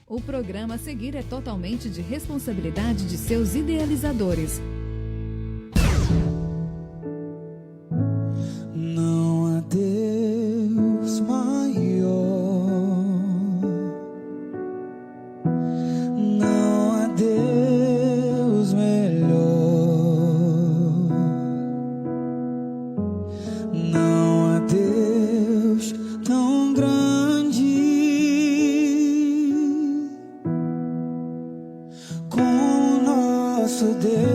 O programa a seguir é totalmente de responsabilidade de seus idealizadores. Não há Deus maior, não há Deus melhor, não há Deus tão grande como nosso Deus.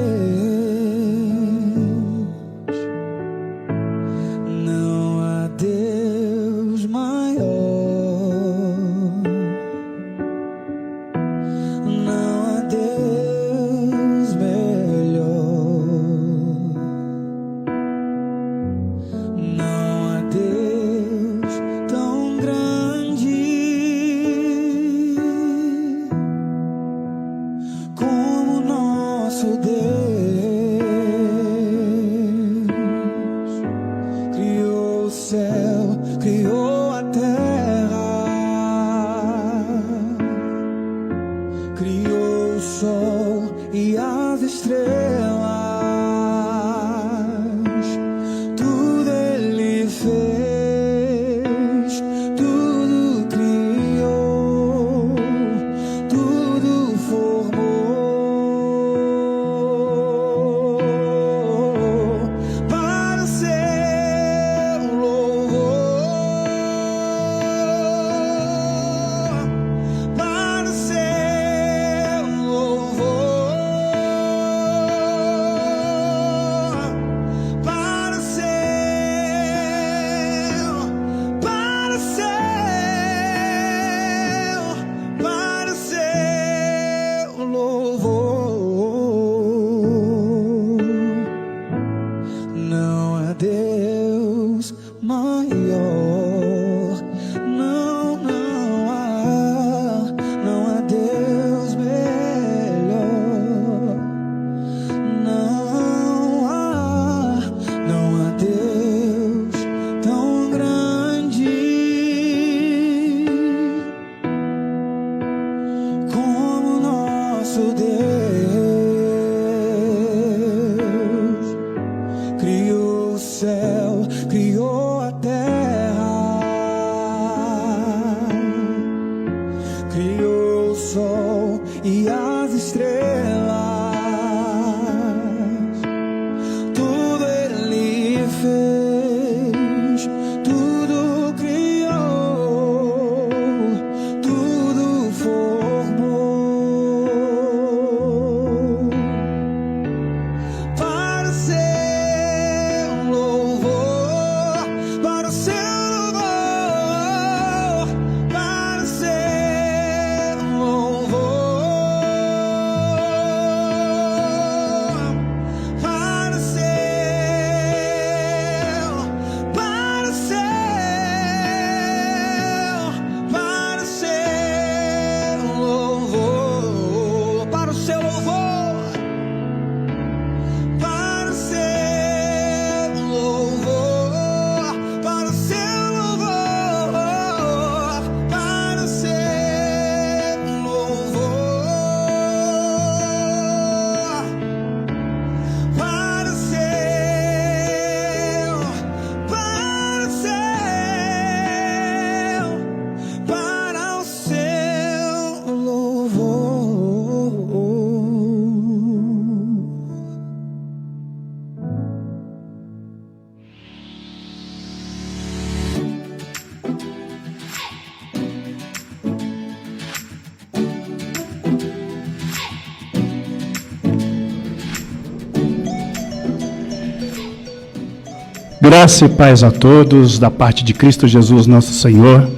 Graça e paz a todos, da parte de Cristo Jesus, nosso Senhor.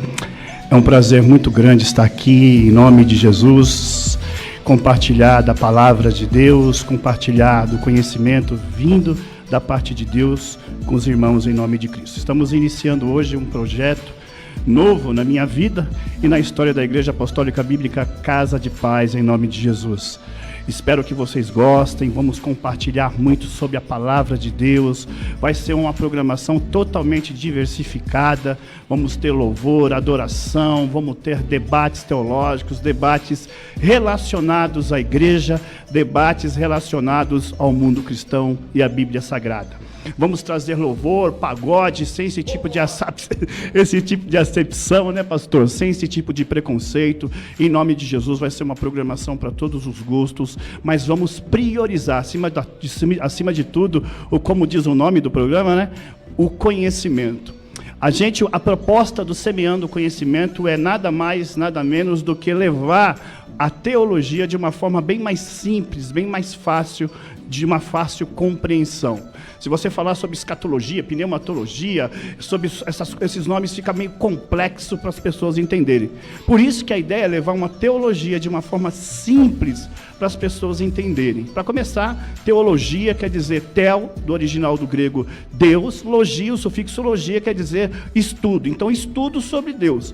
É um prazer muito grande estar aqui, em nome de Jesus, compartilhar da palavra de Deus, compartilhar do conhecimento vindo da parte de Deus com os irmãos em nome de Cristo. Estamos iniciando hoje um projeto novo na minha vida e na história da Igreja Apostólica Bíblica Casa de Paz, em nome de Jesus. Espero que vocês gostem, vamos compartilhar muito sobre a palavra de Deus, vai ser uma programação totalmente diversificada, vamos ter louvor, adoração, vamos ter debates teológicos, debates relacionados à igreja, debates relacionados ao mundo cristão e à Bíblia Sagrada. Vamos trazer louvor, pagode, sem esse tipo de acepção, né, pastor? Sem esse tipo de preconceito. Em nome de Jesus, vai ser uma programação para todos os gostos, mas vamos priorizar, acima de tudo, como diz o nome do programa, né? O conhecimento. A proposta do Semeando o Conhecimento é nada mais, nada menos do que levar a teologia de uma forma bem mais simples, bem mais fácil, de uma fácil compreensão. Se você falar sobre escatologia, pneumatologia, sobre esses nomes, fica meio complexo para as pessoas entenderem. Por isso que a ideia é levar uma teologia de uma forma simples para as pessoas entenderem. Para começar, teologia quer dizer tel, do original do grego Deus, logia, o sufixo logia quer dizer estudo. Então, estudo sobre Deus.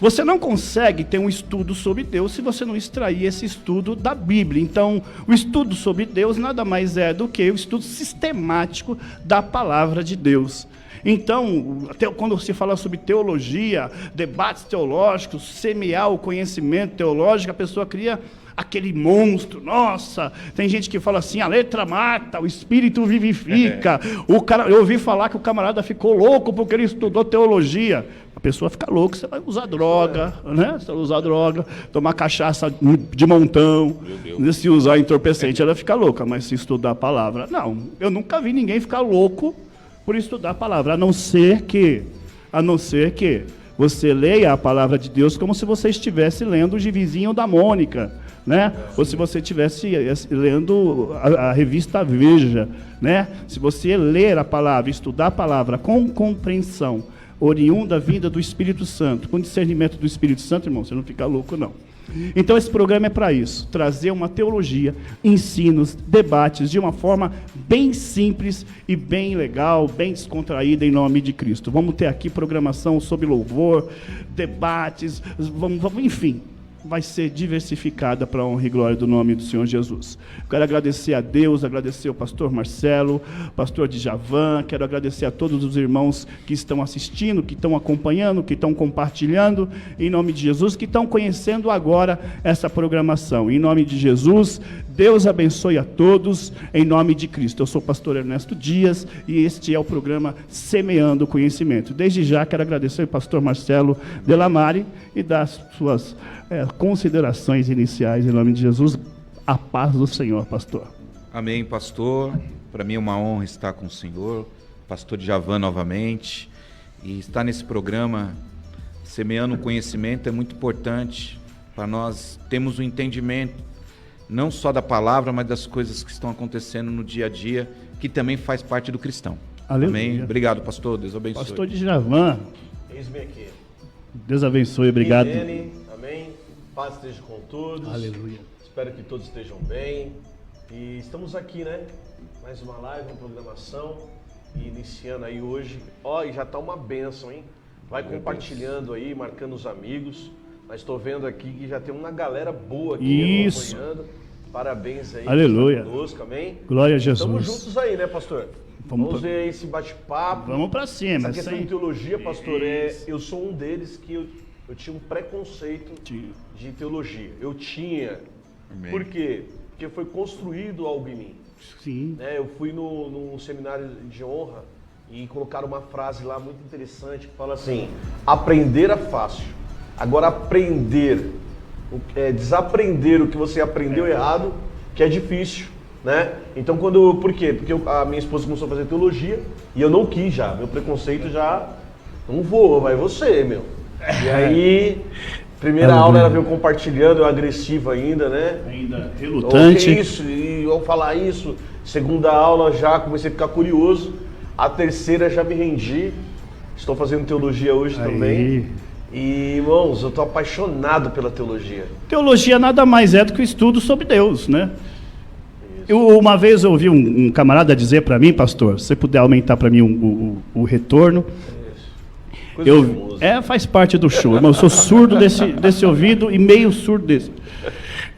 Você não consegue ter um estudo sobre Deus se você não extrair esse estudo da Bíblia. Então, o estudo sobre Deus nada mais é do que o estudo sistemático da palavra de Deus. Então, até quando se fala sobre teologia, debates teológicos, semear o conhecimento teológico, a pessoa cria aquele monstro. Nossa, tem gente que fala assim, a letra mata, o espírito vivifica. Eu ouvi falar que o camarada ficou louco porque ele estudou teologia. A pessoa fica louca, você vai usar droga, né? Você vai usar droga, tomar cachaça de montão, se usar entorpecente, ela fica louca, mas se estudar a palavra, não. Eu nunca vi ninguém ficar louco por estudar a palavra, a não ser que você leia a palavra de Deus como se você estivesse lendo o Gibizinho da Mônica, né? Ou se você estivesse lendo a revista Veja, né? Se você ler a palavra, estudar a palavra com compreensão, oriunda vinda do Espírito Santo, com discernimento do Espírito Santo, irmão, você não fica louco, não. Então, esse programa é para isso, trazer uma teologia, ensinos, debates, de uma forma bem simples e bem legal, bem descontraída, em nome de Cristo. Vamos ter aqui programação sobre louvor, debates, enfim, vai ser diversificada para a honra e glória do nome do Senhor Jesus. Quero agradecer a Deus, agradecer ao pastor Marcelo, pastor Djavan, quero agradecer a todos os irmãos que estão assistindo, que estão acompanhando, que estão compartilhando, em nome de Jesus, que estão conhecendo agora essa programação. Em nome de Jesus, Deus abençoe a todos, em nome de Cristo. Eu sou o pastor Ernesto Dias e este é o programa Semeando o Conhecimento. Desde já quero agradecer ao pastor Marcelo Delamare e dar suas considerações iniciais, em nome de Jesus. A paz do Senhor, pastor. Amém, pastor. Para mim é uma honra estar com o senhor, pastor Djavan novamente, e estar nesse programa Semeando o Conhecimento é muito importante para nós termos um entendimento não só da palavra, mas das coisas que estão acontecendo no dia a dia, que também faz parte do cristão. Aleluia. Amém. Obrigado, pastor. Deus abençoe. Pastor Djavan. Eis-me aqui. Deus abençoe, obrigado. Amém. Paz esteja com todos. Aleluia. Espero que todos estejam bem. E estamos aqui, né? Mais uma live, uma programação. E iniciando aí hoje. Ó, e já tá uma bênção, hein? Vai compartilhando aí, marcando os amigos. Mas estou vendo aqui que já tem uma galera boa aqui acompanhando. Parabéns aí. Aleluia. Conosco, amém? Glória a Jesus. Estamos juntos aí, né, pastor? Vamos ver aí esse bate-papo. Vamos para cima. Essa questão de teologia, pastor, eu sou um deles que eu tinha um preconceito de teologia. Eu tinha. Amém. Por quê? Porque foi construído algo em mim. Sim. Eu fui num seminário de honra e colocaram uma frase lá muito interessante que fala assim: aprender é fácil. Agora desaprender o que você aprendeu errado, que é difícil, né? Então por quê? Porque a minha esposa começou a fazer teologia e eu não quis já. Meu preconceito já, não vou, vai você, meu. E aí, primeira aula ela veio compartilhando, eu agressivo ainda, né? Ainda relutante. Que isso? E eu falar isso. Segunda aula já comecei a ficar curioso. A terceira já me rendi. Estou fazendo teologia hoje também. E, irmãos, eu estou apaixonado pela teologia. Teologia nada mais é do que o estudo sobre Deus, né? Uma vez eu ouvi um camarada dizer para mim, pastor, se você puder aumentar para mim o retorno. Coisa de música. Faz parte do show. Irmão, eu sou surdo desse ouvido e meio surdo desse.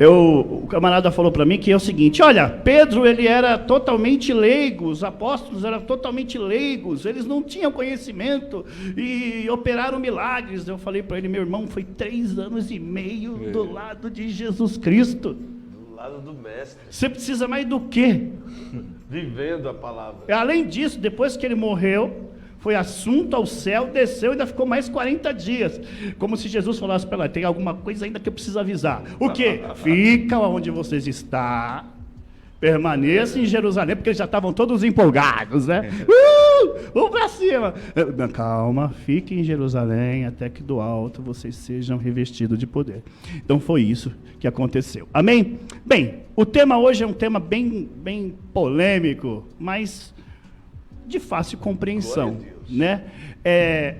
O camarada falou para mim que é o seguinte: olha, Pedro, ele era totalmente leigo, os apóstolos eram totalmente leigos, eles não tinham conhecimento e operaram milagres. Eu falei para ele: meu irmão, foi 3 anos e meio do lado de Jesus Cristo. Do lado do mestre. Você precisa mais do quê? Vivendo a palavra. Além disso, depois que ele morreu, foi assunto ao céu, desceu e ainda ficou mais 40 dias. Como se Jesus falasse para ela: tem alguma coisa ainda que eu preciso avisar. O quê? Fica onde vocês estão, permaneça em Jerusalém, porque eles já estavam todos empolgados, né? Vamos para cima. Calma, fique em Jerusalém até que do alto vocês sejam revestidos de poder. Então foi isso que aconteceu. Amém? Bem, o tema hoje é um tema bem polêmico, mas de fácil compreensão, né?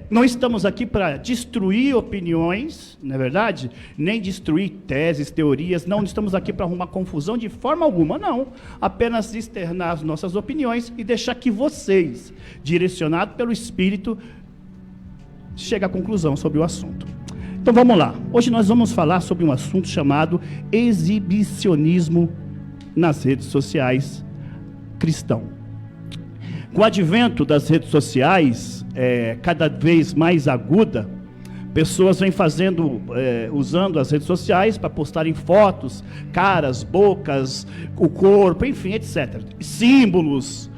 Não estamos aqui para destruir opiniões, não é verdade? Nem destruir teses, teorias, não estamos aqui para arrumar confusão de forma alguma, não. Apenas externar as nossas opiniões e deixar que vocês, direcionados pelo Espírito, cheguem à conclusão sobre o assunto. Então vamos lá. Hoje nós vamos falar sobre um assunto chamado exibicionismo nas redes sociais cristão. Com o advento das redes sociais, cada vez mais aguda, pessoas vêm usando as redes sociais para postarem fotos, caras, bocas, o corpo, enfim, etc. Símbolos,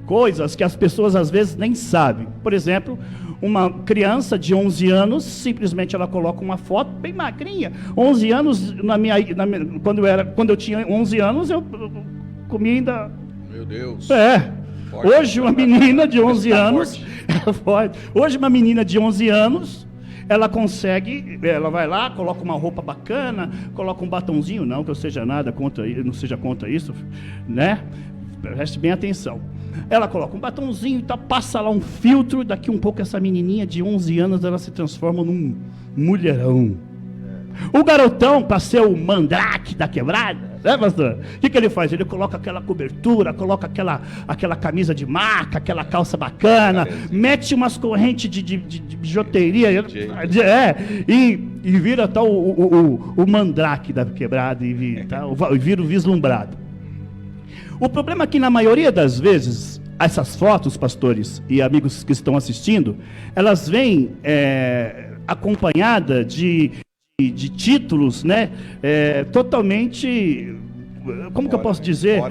coisas que as pessoas às vezes nem sabem. Por exemplo, uma criança de 11 anos, simplesmente ela coloca uma foto bem magrinha. 11 anos, quando eu tinha 11 anos, eu comia ainda... Meu Deus. Hoje uma menina de 11 anos, hoje uma menina de 11 anos, ela vai lá, coloca uma roupa bacana, coloca um batonzinho, não que eu seja nada contra, não seja contra isso, né? Preste bem atenção. Ela coloca um batonzinho e tal, passa lá um filtro, daqui um pouco essa menininha de 11 anos, ela se transforma num mulherão. O garotão, para ser o mandrake da quebrada, né, pastor? O que ele faz? Ele coloca aquela cobertura, coloca aquela camisa de marca, aquela calça bacana, mete umas correntes de bijuteria, e vira tal o mandrake da quebrada, e vira o vislumbrado. O problema é que, na maioria das vezes, essas fotos, pastores e amigos que estão assistindo, elas vêm acompanhadas de títulos, né, totalmente, como que eu posso dizer,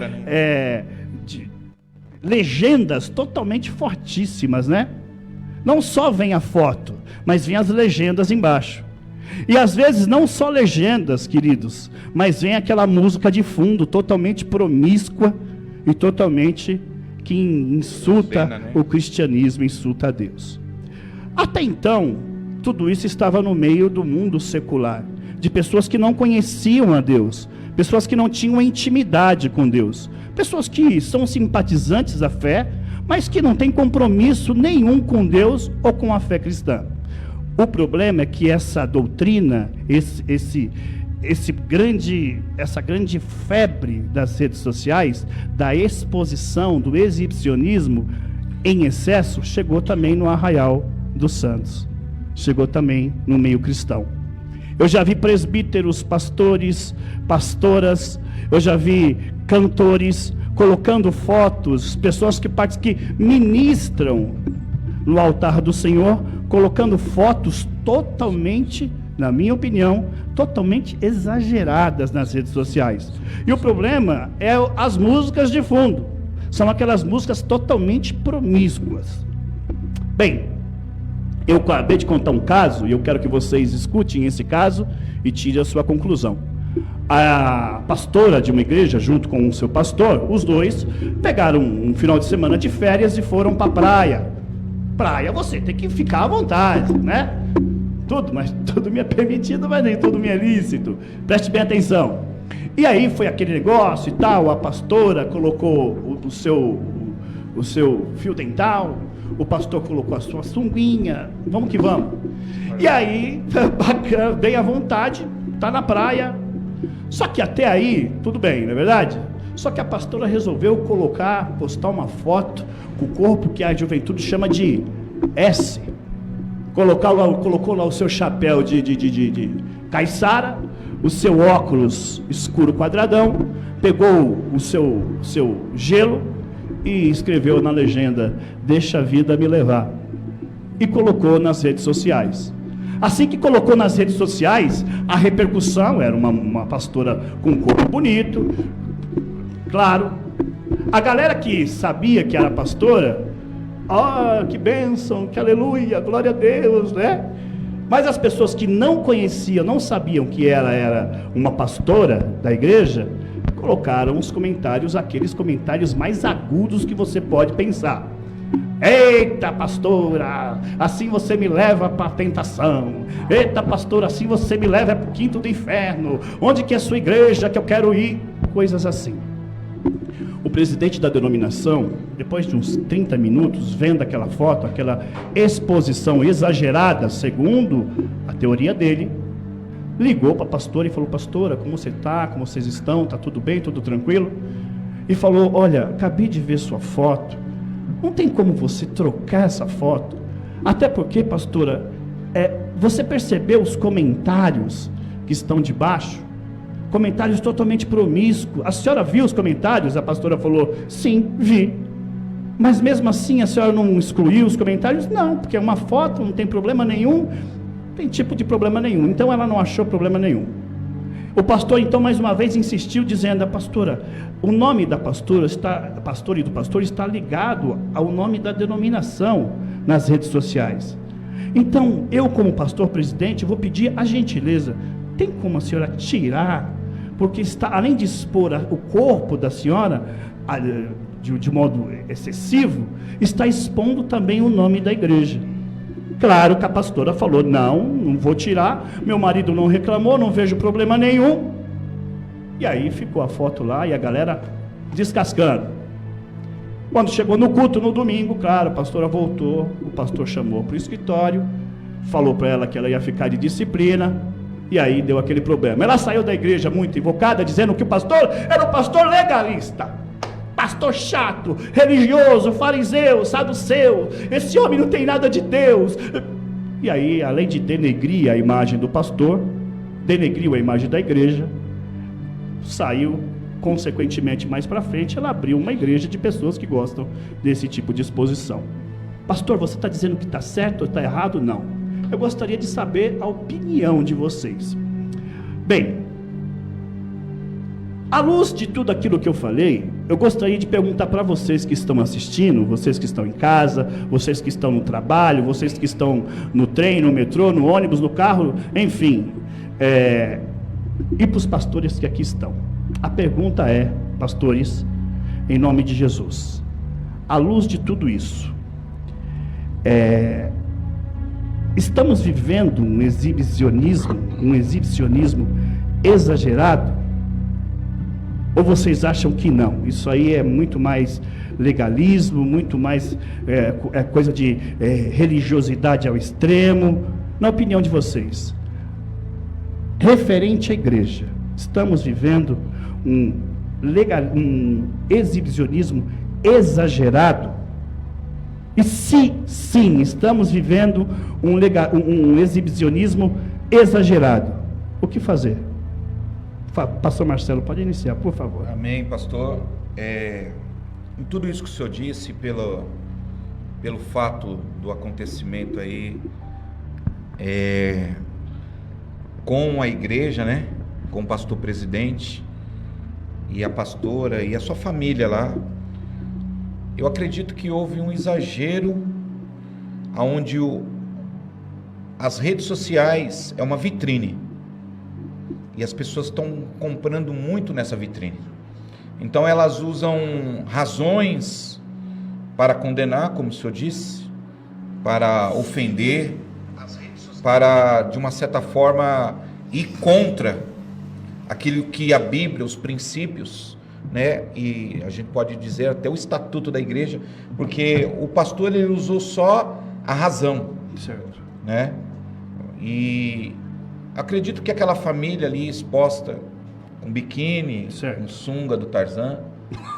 de legendas totalmente fortíssimas, né? Não só vem a foto, mas vem as legendas embaixo. E às vezes não só legendas, queridos, mas vem aquela música de fundo totalmente promíscua e totalmente que insulta o cristianismo, insulta a Deus. Até então, tudo isso estava no meio do mundo secular, de pessoas que não conheciam a Deus, pessoas que não tinham intimidade com Deus, pessoas que são simpatizantes da fé, mas que não têm compromisso nenhum com Deus ou com a fé cristã. O problema é que essa doutrina, essa grande febre das redes sociais, da exposição, do exibicionismo em excesso, chegou também no Arraial dos Santos. Chegou também no meio cristão. Eu já vi presbíteros, pastores, pastoras, eu já vi cantores colocando fotos, pessoas que ministram no altar do Senhor, colocando fotos totalmente, na minha opinião, totalmente exageradas nas redes sociais. E o problema é as músicas de fundo. São aquelas músicas totalmente promíscuas. Bem, eu acabei de contar um caso, e eu quero que vocês escutem esse caso e tirem a sua conclusão. A pastora de uma igreja, junto com o seu pastor, os dois pegaram um final de semana de férias e foram para a praia. Praia, você tem que ficar à vontade, né? Tudo me é permitido, mas nem tudo me é lícito. Preste bem atenção. E aí foi aquele negócio e tal, a pastora colocou o seu fio dental, o pastor colocou a sua sunguinha, vamos que vamos. E aí, bacana, bem à vontade, tá na praia. Só que até aí, tudo bem, não é verdade? Só que a pastora resolveu postar uma foto com o corpo que a juventude chama de S. colocou lá o seu chapéu de caiçara, o seu óculos escuro quadradão, pegou o seu gelo e escreveu na legenda: "Deixa a vida me levar", e colocou nas redes sociais. Assim que colocou nas redes sociais, a repercussão era uma pastora com um corpo bonito, claro. A galera que sabia que era pastora, que bênção, que aleluia, glória a Deus, né? Mas as pessoas que não conheciam, não sabiam que ela era uma pastora da igreja, colocaram os comentários, aqueles comentários mais agudos que você pode pensar. Eita, pastora, assim você me leva para a tentação. Eita, pastora, assim você me leva para o quinto do inferno. Onde que é a sua igreja que eu quero ir? Coisas assim. O presidente da denominação, depois de uns 30 minutos, vendo aquela foto, aquela exposição exagerada, segundo a teoria dele, ligou para a pastora e falou: "Pastora, como você está? Como vocês estão? Está tudo bem? Tudo tranquilo?" E falou: "Olha, acabei de ver sua foto. Não tem como você trocar essa foto? Até porque, pastora, você percebeu os comentários que estão debaixo? Comentários totalmente promíscuos. A senhora viu os comentários?" A pastora falou: "Sim, vi." "Mas mesmo assim a senhora não excluiu os comentários?" "Não, porque é uma foto, não tem problema nenhum." Não tem tipo de problema nenhum. Então ela não achou problema nenhum. O pastor então mais uma vez insistiu, dizendo: "A pastora, o nome da pastora pastor e do pastor está ligado ao nome da denominação nas redes sociais. Então eu, como pastor presidente, vou pedir a gentileza, tem como a senhora tirar, porque está, além de expor o corpo da senhora de modo excessivo, está expondo também o nome da igreja." Claro que a pastora falou: não vou tirar, meu marido não reclamou, não vejo problema nenhum. E aí ficou a foto lá e a galera descascando. Quando chegou no culto no domingo, claro, a pastora voltou, o pastor chamou para o escritório, falou para ela que ela ia ficar de disciplina, e aí deu aquele problema. Ela saiu da igreja muito invocada, dizendo que o pastor era um pastor legalista, pastor chato, religioso, fariseu, saduceu, esse homem não tem nada de Deus. E aí, além de denegrir a imagem do pastor, denegriu a imagem da igreja, saiu, consequentemente, mais para frente, ela abriu uma igreja de pessoas que gostam desse tipo de exposição. Pastor, você está dizendo que está certo ou está errado? Não. Eu gostaria de saber a opinião de vocês. Bem, à luz de tudo aquilo que eu falei, eu gostaria de perguntar para vocês que estão assistindo, vocês que estão em casa, vocês que estão no trabalho, vocês que estão no trem, no metrô, no ônibus, no carro, enfim, e para os pastores que aqui estão. A pergunta é, pastores, em nome de Jesus, à luz de tudo isso, estamos vivendo um exibicionismo exagerado? Ou vocês acham que não? Isso aí é muito mais legalismo, muito mais coisa de religiosidade ao extremo. Na opinião de vocês, referente à igreja, estamos vivendo um exibicionismo exagerado? E se sim, estamos vivendo um exibicionismo exagerado, o que fazer? Pastor Marcelo, pode iniciar, por favor. Amém, pastor. Em tudo isso que o senhor disse, pelo fato do acontecimento aí com a igreja, né? Com o pastor presidente e a pastora e a sua família lá, eu acredito que houve um exagero onde as redes sociais é uma vitrine. E as pessoas estão comprando muito nessa vitrine. Então elas usam razões para condenar, como o senhor disse, para ofender, para, de uma certa forma, ir contra aquilo que a Bíblia, os princípios, né? E a gente pode dizer até o estatuto da igreja, porque o pastor ele usou só a razão, certo, né? E acredito que aquela família ali exposta com biquíni, certo, com sunga do Tarzan,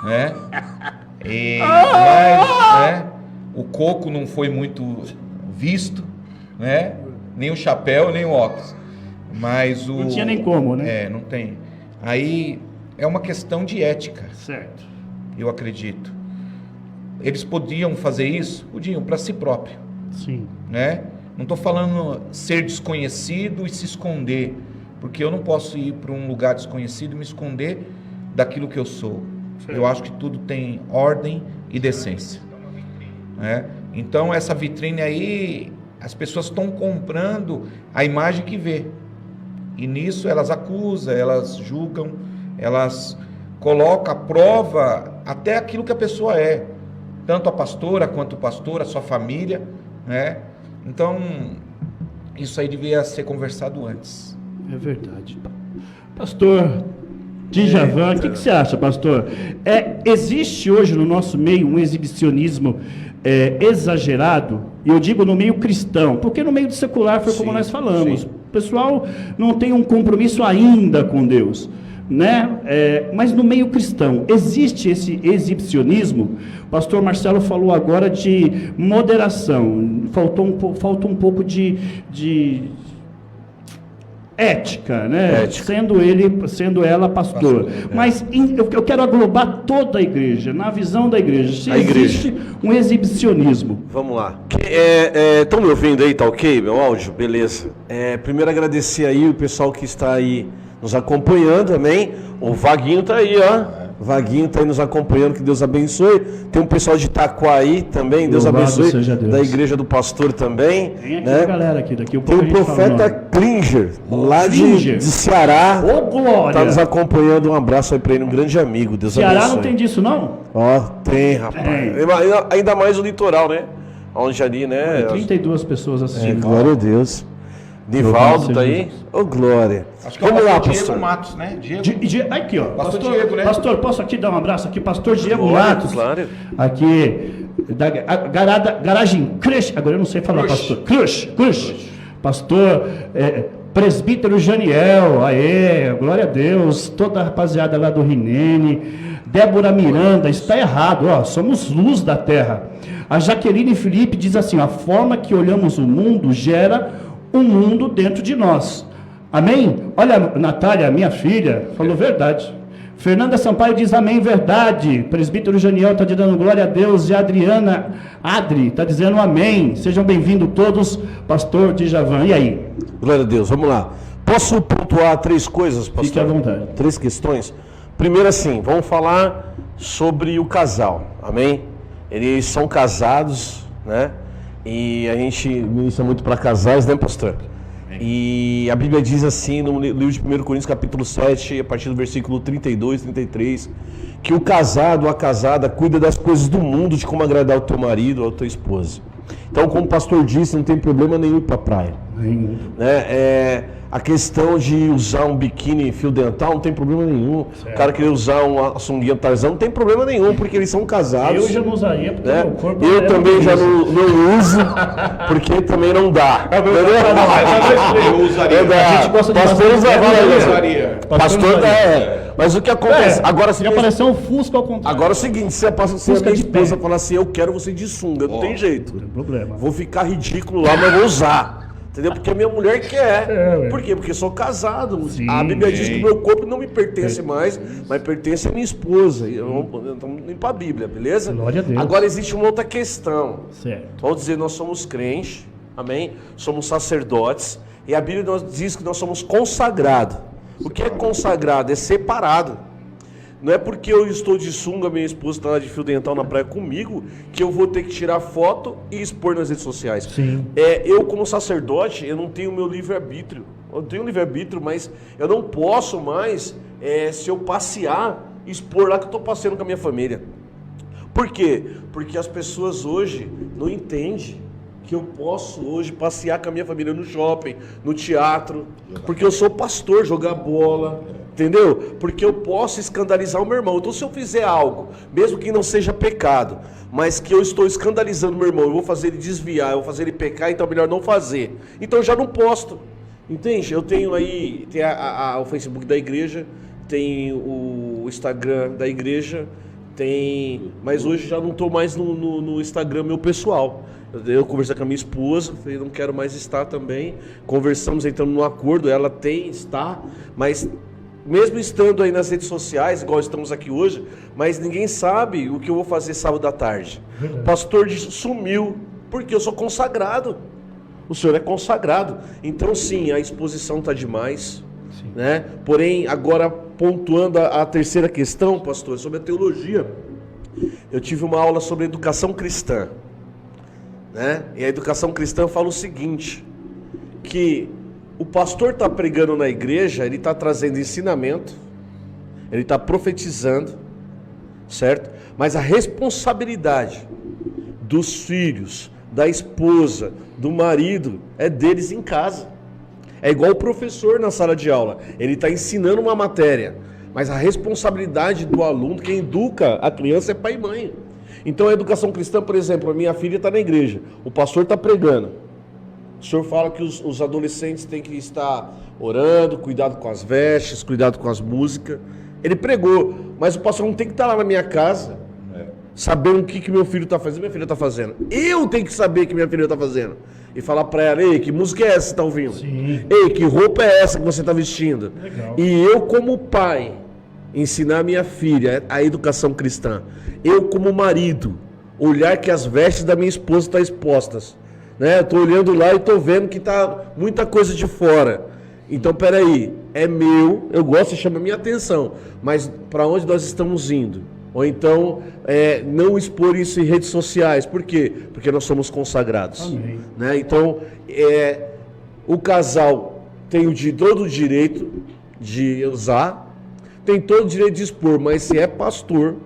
né? Mas, né, o coco não foi muito visto, né? Nem o chapéu, nem o óculos. Mas Não tinha nem como, né? Não tem. Aí é uma questão de ética. Certo. Eu acredito. Eles podiam fazer isso? Podiam, para si próprio. Sim. Né? Não estou falando ser desconhecido e se esconder, porque eu não posso ir para um lugar desconhecido e me esconder daquilo que eu sou. Certo. Eu acho que tudo tem ordem e decência. Né? Então essa vitrine aí, as pessoas estão comprando a imagem que vê. E nisso elas acusam, elas julgam, elas colocam à prova até aquilo que a pessoa é. Tanto a pastora quanto o pastor, a sua família, né? Então, isso aí devia ser conversado antes. É verdade. Pastor Djavan, o que você acha, pastor? Existe hoje no nosso meio um exibicionismo exagerado, e eu digo no meio cristão, porque no meio do secular foi como nós falamos. Sim. O pessoal não tem um compromisso ainda com Deus, né? Mas no meio cristão existe esse exibicionismo. O pastor Marcelo falou agora de moderação, falta um pouco de ética, né? Ética. Sendo ela pastor. Mas eu quero englobar toda a igreja, na visão da igreja. Se existe um exibicionismo. Vamos lá. Estão me ouvindo aí? Tá ok? Meu áudio? Beleza. Primeiro agradecer aí o pessoal que está aí nos acompanhando, amém? O Vaguinho tá aí, ó. Vaguinho tá aí nos acompanhando, que Deus abençoe. Tem um pessoal de Itaquá aí também, Deus abençoe. Deus. Da igreja do pastor também. Tem aqui né? a galera aqui, daqui um pouco. Tem o profeta Klinger, lá de Ceará. Ô, glória! Tá nos acompanhando, um abraço aí pra ele, um grande amigo, Deus Ceará abençoe. Não tem disso, não? Ó, tem, rapaz. Ainda mais o litoral, né? Onde ali, né? 32 pessoas assistindo. Glória a Deus. Nivaldo tá aí? Ô, glória. Acho que vamos lá, pastor. Diego Matos, né? Aqui, ó. Pastor Diego, né? Pastor, posso aqui dar um abraço aqui? Pastor Diego Glória, Matos. Claro. Aqui, da garagem Crush. Agora eu não sei falar, pastor. Crush. Pastor presbítero Janiel. Aê, glória a Deus. Toda a rapaziada lá do Rinene. Débora Miranda, está errado, ó. Somos luz da terra. A Jaqueline Felipe diz assim: a forma que olhamos o mundo gera um mundo dentro de nós. Amém? Olha, Natália, minha filha, falou verdade. Fernanda Sampaio diz amém, verdade. Presbítero Janiel está dizendo glória a Deus. E a Adri está dizendo amém. Sejam bem-vindos todos, pastor Djavan. E aí? Glória a Deus, vamos lá. Posso pontuar 3 coisas, pastor? Fique à vontade. 3 questões. Primeiro assim, vamos falar sobre o casal, amém? Eles são casados, né? E a gente ministra muito para casais, né, pastor? E a Bíblia diz assim, no livro de 1 Coríntios, capítulo 7, a partir do versículo 32, 33, que o casado, a casada, cuida das coisas do mundo, de como agradar o teu marido ou a tua esposa. Então, como o pastor disse, não tem problema nenhum ir para a praia. Né? A questão de usar um biquíni fio dental não tem problema nenhum. Certo. O cara querer usar uma sunguinha Tarzan não tem problema nenhum, porque eles são casados. Eu já não usaria, porque né? meu corpo eu também já não uso, porque também não dá. Eu usaria. A gente gosta de pastor usaria. Pastor Mas o que acontece? Agora já apareceu um Fusca ao contrário. Agora é o seguinte, se a minha esposa falar assim, eu quero você de sunga, não tem jeito. Não tem problema. Vou ficar ridículo lá, mas vou usar. Entendeu? Porque a minha mulher quer. Por quê? Porque eu sou casado. Sim, a Bíblia diz que o meu corpo não me pertence mais, mas pertence à minha esposa. Vamos limpar a Bíblia, beleza? Glória a Deus. Agora existe uma outra questão. Certo. Vamos dizer, nós somos crentes, amém? Somos sacerdotes. E a Bíblia diz que nós somos consagrados. O que é consagrado? É separado. Não é porque eu estou de sunga, minha esposa está lá de fio dental na praia comigo, que eu vou ter que tirar foto e expor nas redes sociais. Sim. Eu, como sacerdote, eu não tenho meu livre-arbítrio. Eu tenho livre-arbítrio, mas eu não posso mais, se eu passear, expor lá que eu estou passeando com a minha família. Por quê? Porque as pessoas hoje não entendem que eu posso hoje passear com a minha família no shopping, no teatro, porque eu sou pastor, jogar bola, entendeu? Porque eu posso escandalizar o meu irmão. Então se eu fizer algo, mesmo que não seja pecado, mas que eu estou escandalizando o meu irmão, eu vou fazer ele desviar, eu vou fazer ele pecar, então é melhor não fazer. Então eu já não posto, entende? Eu tenho aí, tem o Facebook da igreja, tem o Instagram da igreja, mas hoje já não estou mais no Instagram meu pessoal. Eu conversei com a minha esposa, falei, não quero mais estar também. Conversamos, entramos num acordo, ela está, mas mesmo estando aí nas redes sociais, igual estamos aqui hoje, mas ninguém sabe o que eu vou fazer sábado à tarde. O pastor sumiu, porque eu sou consagrado. O senhor é consagrado. Então sim, a exposição está demais. Né? Porém, agora pontuando a terceira questão, pastor, sobre a teologia. Eu tive uma aula sobre educação cristã, né? E a educação cristã fala o seguinte, que o pastor está pregando na igreja, ele está trazendo ensinamento, ele está profetizando, certo? Mas a responsabilidade dos filhos, da esposa, do marido, é deles em casa. É igual o professor na sala de aula, ele está ensinando uma matéria, mas a responsabilidade do aluno, quem educa a criança é pai e mãe. Então a educação cristã, por exemplo, a minha filha está na igreja, o pastor está pregando. O senhor fala que os adolescentes têm que estar orando, cuidado com as vestes, cuidado com as músicas. Ele pregou, mas o pastor não tem que estar lá na minha casa, sabendo o que meu filho está fazendo, minha filha está fazendo. Eu tenho que saber o que minha filha está fazendo. E falar para ela, ei, que música é essa que você está ouvindo? Sim. Ei, que roupa é essa que você está vestindo? Legal. E eu, como pai, ensinar a minha filha a educação cristã. Eu, como marido, olhar que as vestes da minha esposa estão expostas. Né? Estou olhando lá e estou vendo que está muita coisa de fora. Então, peraí, é meu, eu gosto, chama a minha atenção. Mas para onde nós estamos indo? Ou então, não expor isso em redes sociais. Por quê? Porque nós somos consagrados. Amém. Né? Então, o casal tem todo o direito de usar, tem todo o direito de expor, mas se é pastor,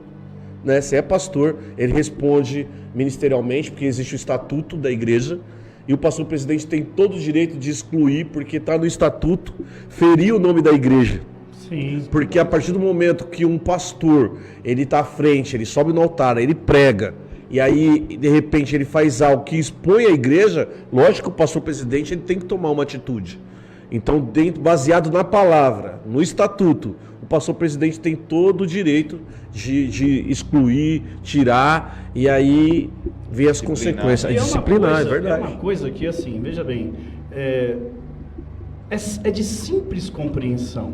né? Se é pastor, ele responde ministerialmente, porque existe o estatuto da igreja, e o pastor presidente tem todo o direito de excluir, porque está no estatuto, ferir o nome da igreja. Sim. Porque a partir do momento que um pastor, ele está à frente, ele sobe no altar, ele prega, e aí de repente ele faz algo que expõe a igreja, lógico que o pastor presidente ele tem que tomar uma atitude. Então, baseado na palavra, no estatuto, o pastor presidente tem todo o direito de excluir, tirar, e aí vem as consequências. Disciplinar, é verdade. É uma coisa que, assim, veja bem, é de simples compreensão.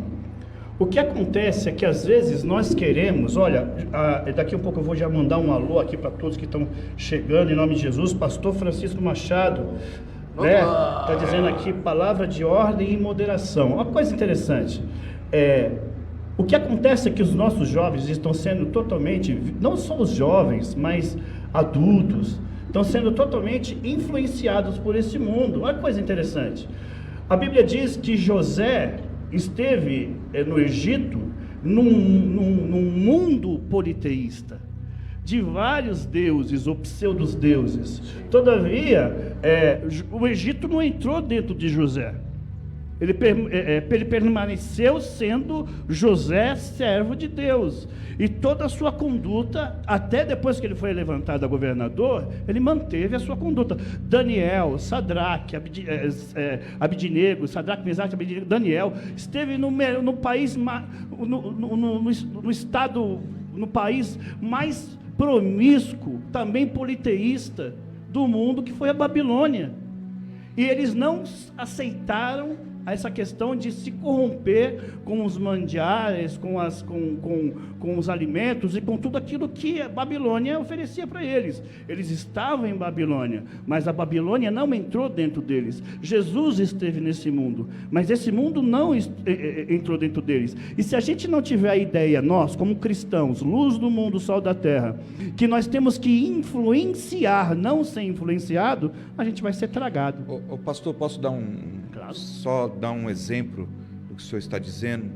O que acontece é que às vezes nós queremos, olha, daqui a um pouco eu vou já mandar um alô aqui para todos que estão chegando, em nome de Jesus, pastor Francisco Machado, né? Está dizendo aqui, palavra de ordem e moderação. Uma coisa interessante, o que acontece é que os nossos jovens estão sendo totalmente, não só os jovens, mas adultos, estão sendo totalmente influenciados por esse mundo. Olha que coisa interessante, a Bíblia diz que José esteve no Egito num mundo politeísta, de vários deuses ou pseudos-deuses. Todavia, o Egito não entrou dentro de José. Ele permaneceu sendo José, servo de Deus. E toda a sua conduta, até depois que ele foi levantado a governador, ele manteve a sua conduta. Daniel, Sadraque, Abidnego, Sadraque, Mesaque, Abidnego, Daniel, esteve no país, no estado, no país mais promíscuo, também politeísta do mundo, que foi a Babilônia. E eles não aceitaram essa questão de se corromper com os manjares, com os alimentos e com tudo aquilo que a Babilônia oferecia para eles. Eles estavam em Babilônia, mas a Babilônia não entrou dentro deles. Jesus esteve nesse mundo, mas esse mundo não entrou dentro deles. E se a gente não tiver a ideia, nós como cristãos, luz do mundo, sol da terra, que nós temos que influenciar, não ser influenciado, a gente vai ser tragado. Ô pastor, posso dar só dar um exemplo do que o senhor está dizendo?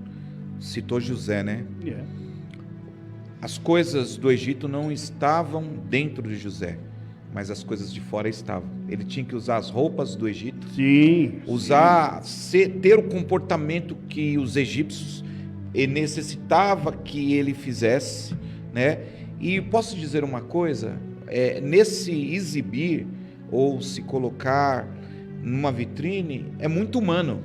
Citou José, né? Yeah. As coisas do Egito não estavam dentro de José, mas as coisas de fora estavam. Ele tinha que usar as roupas do Egito, ter o comportamento que os egípcios necessitava que ele fizesse, né? E posso dizer uma coisa, nesse exibir ou se colocar numa vitrine, é muito humano.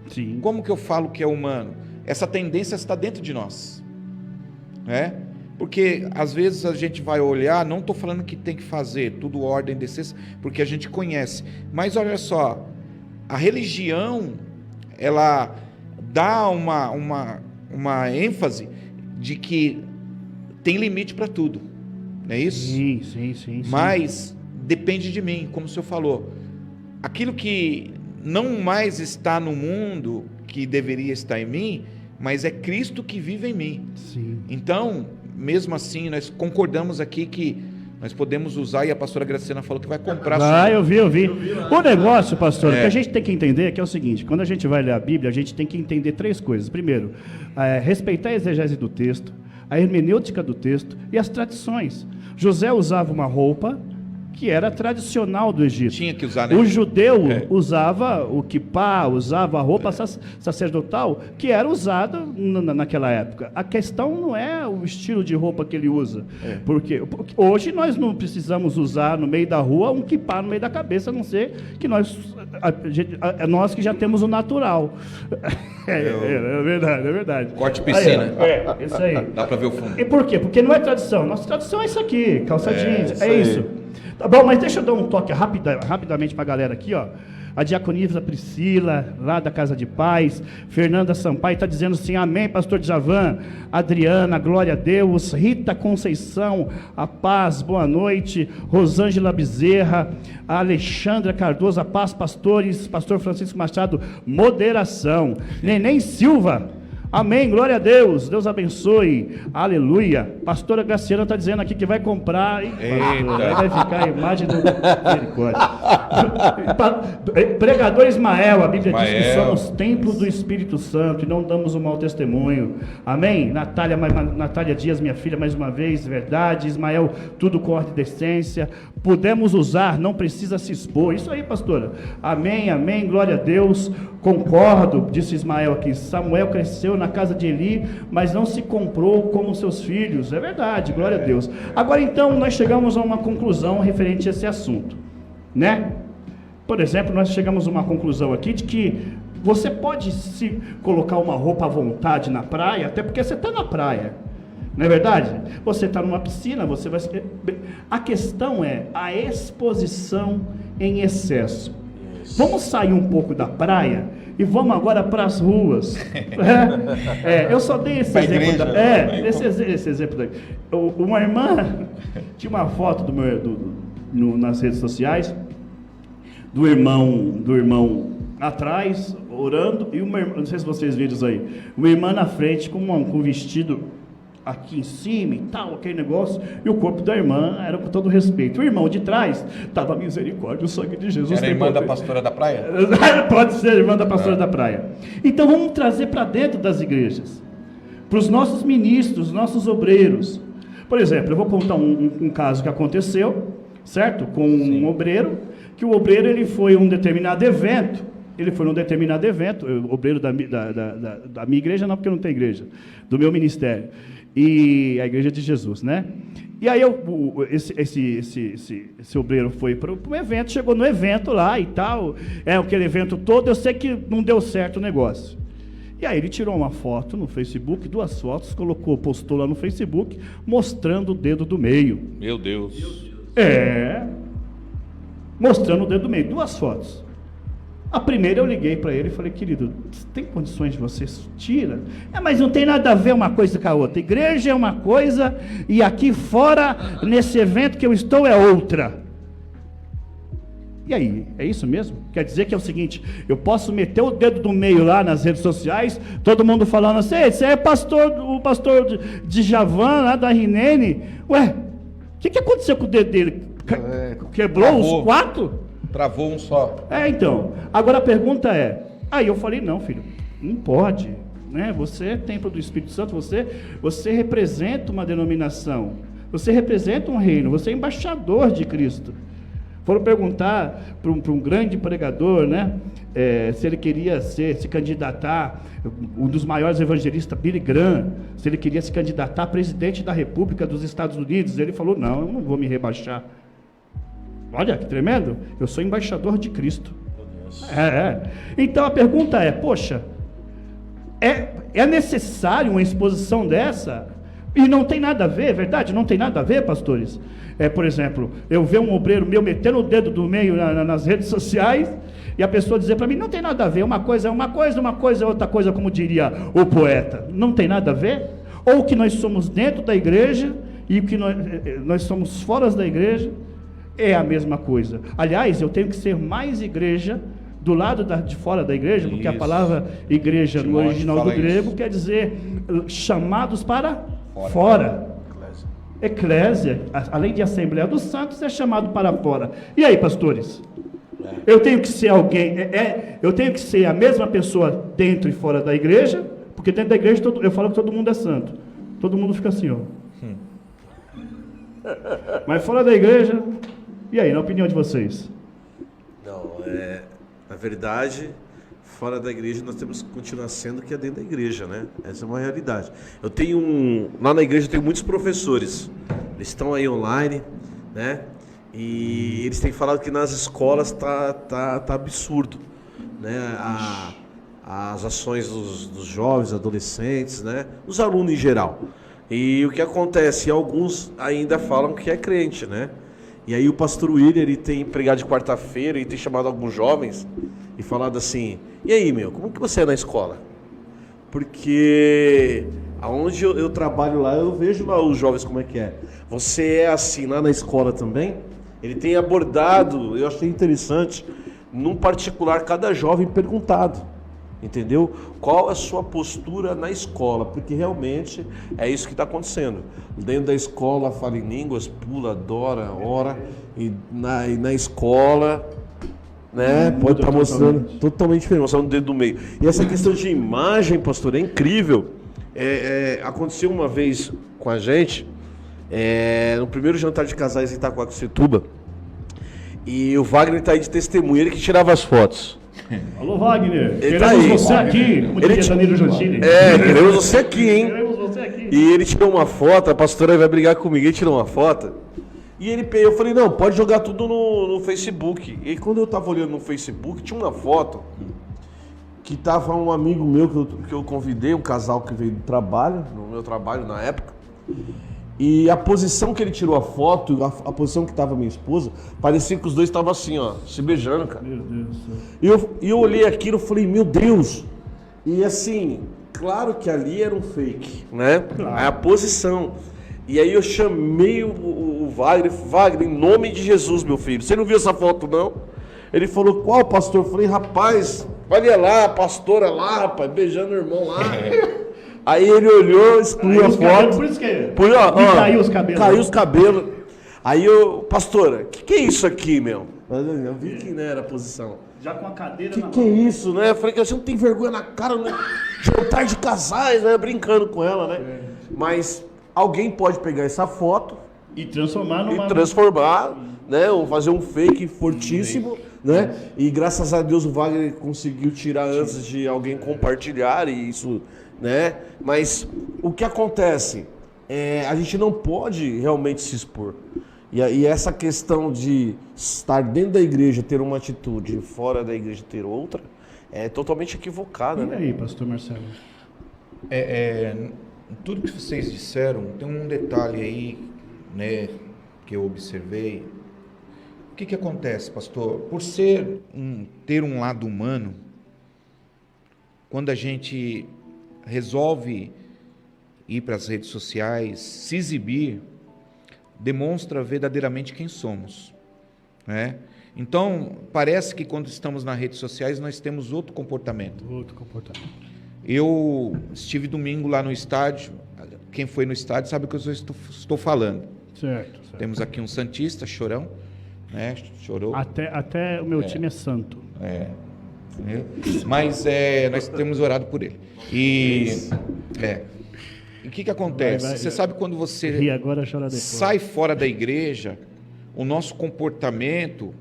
Sim. Como que eu falo que é humano? Essa tendência está dentro de nós, né? Porque às vezes a gente vai olhar, não estou falando que tem que fazer tudo ordem, decência, porque a gente conhece. Mas olha só, a religião, ela dá uma ênfase de que tem limite para tudo, não é isso? Sim. Mas depende de mim, como o senhor falou. Aquilo que não mais está no mundo, que deveria estar em mim, mas é Cristo que vive em mim. Sim. Então, mesmo assim, nós concordamos aqui que nós podemos usar, e a pastora Graciana falou que vai comprar. Eu vi. O negócio, pastor, que a gente tem que entender que é o seguinte: quando a gente vai ler a Bíblia, a gente tem que entender 3 coisas. Primeiro, respeitar a exegese do texto, a hermenêutica do texto e as tradições. José usava uma roupa que era tradicional do Egito. Tinha que usar, né? O judeu usava o kippá, usava a roupa sacerdotal que era usada naquela época. A questão não é o estilo de roupa que ele usa. Porque hoje nós não precisamos usar no meio da rua um kippá no meio da cabeça, a não ser que nós que já temos o natural. É verdade. Corte piscina. Isso aí. Dá para ver o fundo. E por quê? Porque não é tradição. Nossa tradição é isso aqui, calça jeans, isso. Tá bom, mas deixa eu dar um toque rapidamente para a galera aqui, ó. A diaconisa Priscila, lá da Casa de Paz, Fernanda Sampaio está dizendo assim: amém, pastor Djavan. Adriana, glória a Deus. Rita Conceição, a paz, boa noite. Rosângela Bezerra, a Alexandra Cardoso, a paz, pastores. Pastor Francisco Machado, moderação. Neném Silva, amém, glória a Deus, Deus abençoe, aleluia. Pastora Graciana está dizendo aqui que vai comprar, hein, pastor? Aí vai ficar a imagem do misericórdia. Pregador Ismael, a Bíblia diz que somos templo do Espírito Santo e não damos um mau testemunho, amém. Natália Dias, minha filha, mais uma vez, verdade. Ismael, tudo com ordem e decência, podemos usar, não precisa se expor, isso aí, pastora, amém, glória a Deus. Concordo, disse Ismael aqui. Samuel cresceu na casa de Eli, mas não se comprou como seus filhos. É verdade, glória a Deus. Agora então, nós chegamos a uma conclusão referente a esse assunto, né? Por exemplo, nós chegamos a uma conclusão aqui de que você pode se colocar uma roupa à vontade na praia, até porque você está na praia, não é verdade? Você está numa piscina, você vai... A questão é a exposição em excesso. Vamos sair um pouco da praia e vamos agora para as ruas. Eu só dei esse exemplo. Esse exemplo daí. Uma irmã tinha uma foto nas redes sociais do irmão atrás orando e uma irmã, não sei se vocês viram isso aí, uma irmã na frente com um vestido aqui em cima e tal, aquele negócio, e o corpo da irmã era com todo respeito. O irmão de trás estava misericórdia, o sangue de Jesus. Era a irmã da pastora da praia? Pode ser a irmã da pastora da praia. Então vamos trazer para dentro das igrejas, para os nossos ministros, nossos obreiros. Por exemplo, eu vou contar um caso que aconteceu, certo? Com um obreiro, que o obreiro ele foi a um determinado evento. O obreiro da minha igreja, não, porque eu não tenho igreja, do meu ministério. E a igreja de Jesus, né? E aí esse obreiro foi para um evento, chegou no evento lá e tal, aquele evento todo, eu sei que não deu certo o negócio. E aí ele tirou uma foto no Facebook, 2 fotos, postou lá no Facebook, mostrando o dedo do meio. Meu Deus. Mostrando o dedo do meio, 2 fotos. A primeira eu liguei para ele e falei: querido, tem condições de você tira? Mas não tem nada a ver uma coisa com a outra. Igreja é uma coisa e aqui fora, nesse evento que eu estou, é outra. E aí, é isso mesmo? Quer dizer que é o seguinte: eu posso meter o dedo do meio lá nas redes sociais, todo mundo falando assim: esse é o pastor Djavan lá da Rinene. Ué, o que aconteceu com o dedo dele? Quebrou os 4? Travou um só. Então. Agora a pergunta é... Aí eu falei: não, filho, não pode, né? Você é templo do Espírito Santo, você representa uma denominação, você representa um reino, você é embaixador de Cristo. Foram perguntar para um grande pregador, né? Se ele queria se candidatar, um dos maiores evangelistas, Billy Graham, se ele queria se candidatar a presidente da República dos Estados Unidos. Ele falou: não, eu não vou me rebaixar. Olha que tremendo, eu sou embaixador de Cristo. Então a pergunta é: poxa, é necessário uma exposição dessa? E não tem nada a ver, é verdade? Não tem nada a ver, pastores? Por exemplo, eu ver um obreiro meu metendo o dedo do meio nas redes sociais e a pessoa dizer para mim, não tem nada a ver, uma coisa é uma coisa é outra coisa, como diria o poeta. Não tem nada a ver? Ou que nós somos dentro da igreja e que nós somos fora da igreja, é a mesma coisa. Aliás, eu tenho que ser mais igreja do lado de fora da igreja, porque a palavra igreja no original do grego quer dizer chamados para fora. Eclésia, além de Assembleia dos Santos, é chamado para fora. E aí, pastores? Eu tenho que ser alguém, eu tenho que ser a mesma pessoa dentro e fora da igreja, porque dentro da igreja eu falo que todo mundo é santo. Todo mundo fica assim, ó. Mas fora da igreja, e aí, na opinião de vocês? Não, na verdade, fora da igreja nós temos que continuar sendo o que é dentro da igreja, né? Essa é uma realidade. Lá na igreja eu tenho muitos professores, eles estão aí online, né? E eles têm falado que nas escolas tá absurdo, né? As ações dos jovens, adolescentes, né? Os alunos em geral. E o que acontece? Alguns ainda falam que é crente, né? E aí o pastor William, ele tem pregado de quarta-feira e tem chamado alguns jovens e falado assim, e aí, como que você é na escola? Porque aonde eu trabalho lá, eu vejo lá os jovens como é que é. Você é assim lá na escola também? Ele tem abordado, eu achei interessante, num particular, cada jovem perguntado, entendeu? Qual a sua postura na escola? Porque realmente é isso que está acontecendo. Dentro da escola fala em línguas, pula, adora, ora, e na escola, né, pode estar mostrando totalmente diferente, mostrando o dedo do meio. E essa questão de imagem, pastor, é incrível. Aconteceu uma vez com a gente, no primeiro jantar de casais em Itacoaxetuba, e o Wagner está aí de testemunha, ele que tirava as fotos. Alô, Wagner, ele queremos você aqui, como diria Danilo Gentili. Queremos você aqui, hein? Queremos você aqui. E ele tirou uma foto, a pastora vai brigar comigo, ele tirou uma foto, e eu falei, não, pode jogar tudo no Facebook. E quando eu tava olhando no Facebook, tinha uma foto que tava um amigo meu que eu convidei, um casal que veio do trabalho, no meu trabalho na época, e a posição que ele tirou a foto, a posição que tava minha esposa, parecia que os dois estavam assim, ó, se beijando, cara. Meu Deus do céu. E eu olhei aquilo e falei, meu Deus! E assim, claro que ali era um fake, né? Claro. A posição. E aí eu chamei o Wagner, em nome de Jesus, meu filho, você não viu essa foto, não? Ele falou, qual, pastor? Eu falei, rapaz, olha lá, a pastora lá, rapaz, beijando o irmão lá. Aí ele olhou, excluiu a foto. Por isso que caiu os cabelos. Caiu os cabelos. Aí eu, pastora, que é isso aqui, meu? Eu vi que não era a posição. Já com a cadeira na mão. Que é isso, né? Eu falei que você não tem vergonha na cara, né? Jantar de casais, né? Brincando com ela, né? Mas alguém pode pegar essa foto e transformar né? Ou fazer um fake fortíssimo, né? E graças a Deus o Wagner conseguiu tirar antes de alguém compartilhar e isso, né? Mas o que acontece? A gente não pode realmente se expor. E essa questão de estar dentro da igreja, ter uma atitude, fora da igreja ter outra, é totalmente equivocada, né? E aí, pastor Marcelo? Tudo que vocês disseram, tem um detalhe aí, né, que eu observei. O que acontece, pastor? Por ter um lado humano, quando a gente resolve ir para as redes sociais, se exibir, demonstra verdadeiramente quem somos, né? Então, parece que quando estamos nas redes sociais, nós temos outro comportamento. Eu estive domingo lá no estádio, quem foi no estádio sabe o que eu estou falando. Certo. Temos aqui um santista, Chorão, né? Chorou. Até o meu time é santo. Mas nós temos orado por ele. E o que acontece? Você sabe quando você sai fora da igreja, o nosso comportamento,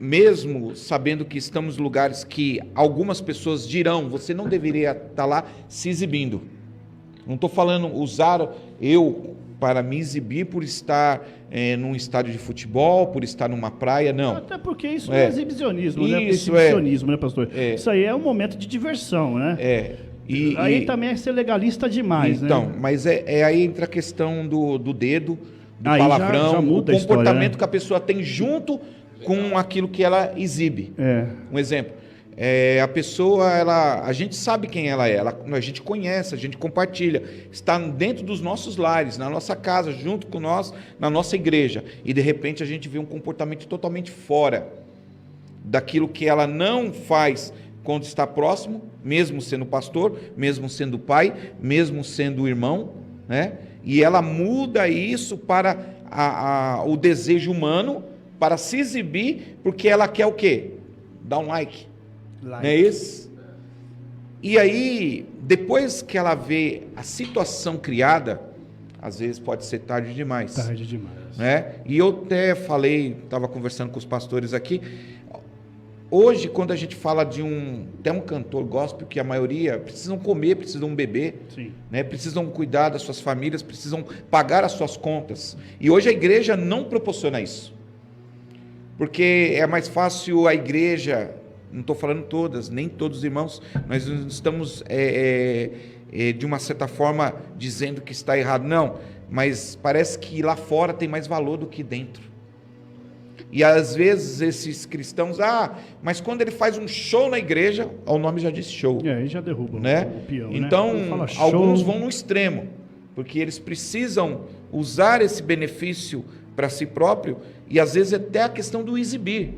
mesmo sabendo que estamos em lugares que algumas pessoas dirão, você não deveria estar lá se exibindo. Não estou falando usar eu para me exibir por estar num estádio de futebol, por estar numa praia, não. Até porque isso não é exibicionismo, né? Exibicionismo, né, pastor? Isso aí é um momento de diversão, né? Aí também é ser legalista demais, então, né? mas aí entra a questão do dedo, do Aí palavrão, já o muda a comportamento história, né? que a pessoa tem junto com aquilo que ela exibe. Um exemplo, a pessoa, a gente sabe quem ela é, a gente conhece, a gente compartilha, está dentro dos nossos lares, na nossa casa, junto com nós, na nossa igreja, e de repente a gente vê um comportamento totalmente fora daquilo que ela não faz quando está próximo, mesmo sendo pastor, mesmo sendo pai, mesmo sendo irmão, né? E ela muda isso para o desejo humano, para se exibir, porque ela quer o quê? Dar um like. Não é isso? E aí, depois que ela vê a situação criada, às vezes pode ser tarde demais. Tarde demais. Né? E eu até falei, estava conversando com os pastores aqui, hoje quando a gente fala de até um cantor gospel, que a maioria precisam comer, precisam beber, né? Precisam cuidar das suas famílias, precisam pagar as suas contas. E hoje a igreja não proporciona isso. Porque é mais fácil a igreja, não estou falando todas, nem todos os irmãos, nós não estamos de uma certa forma dizendo que está errado, não, mas parece que lá fora tem mais valor do que dentro. E às vezes esses cristãos, mas quando ele faz um show na igreja, o nome já diz show. Aí já derruba né? o peão, então, né? alguns vão no extremo, porque eles precisam usar esse benefício para si próprio, e às vezes até a questão do exibir,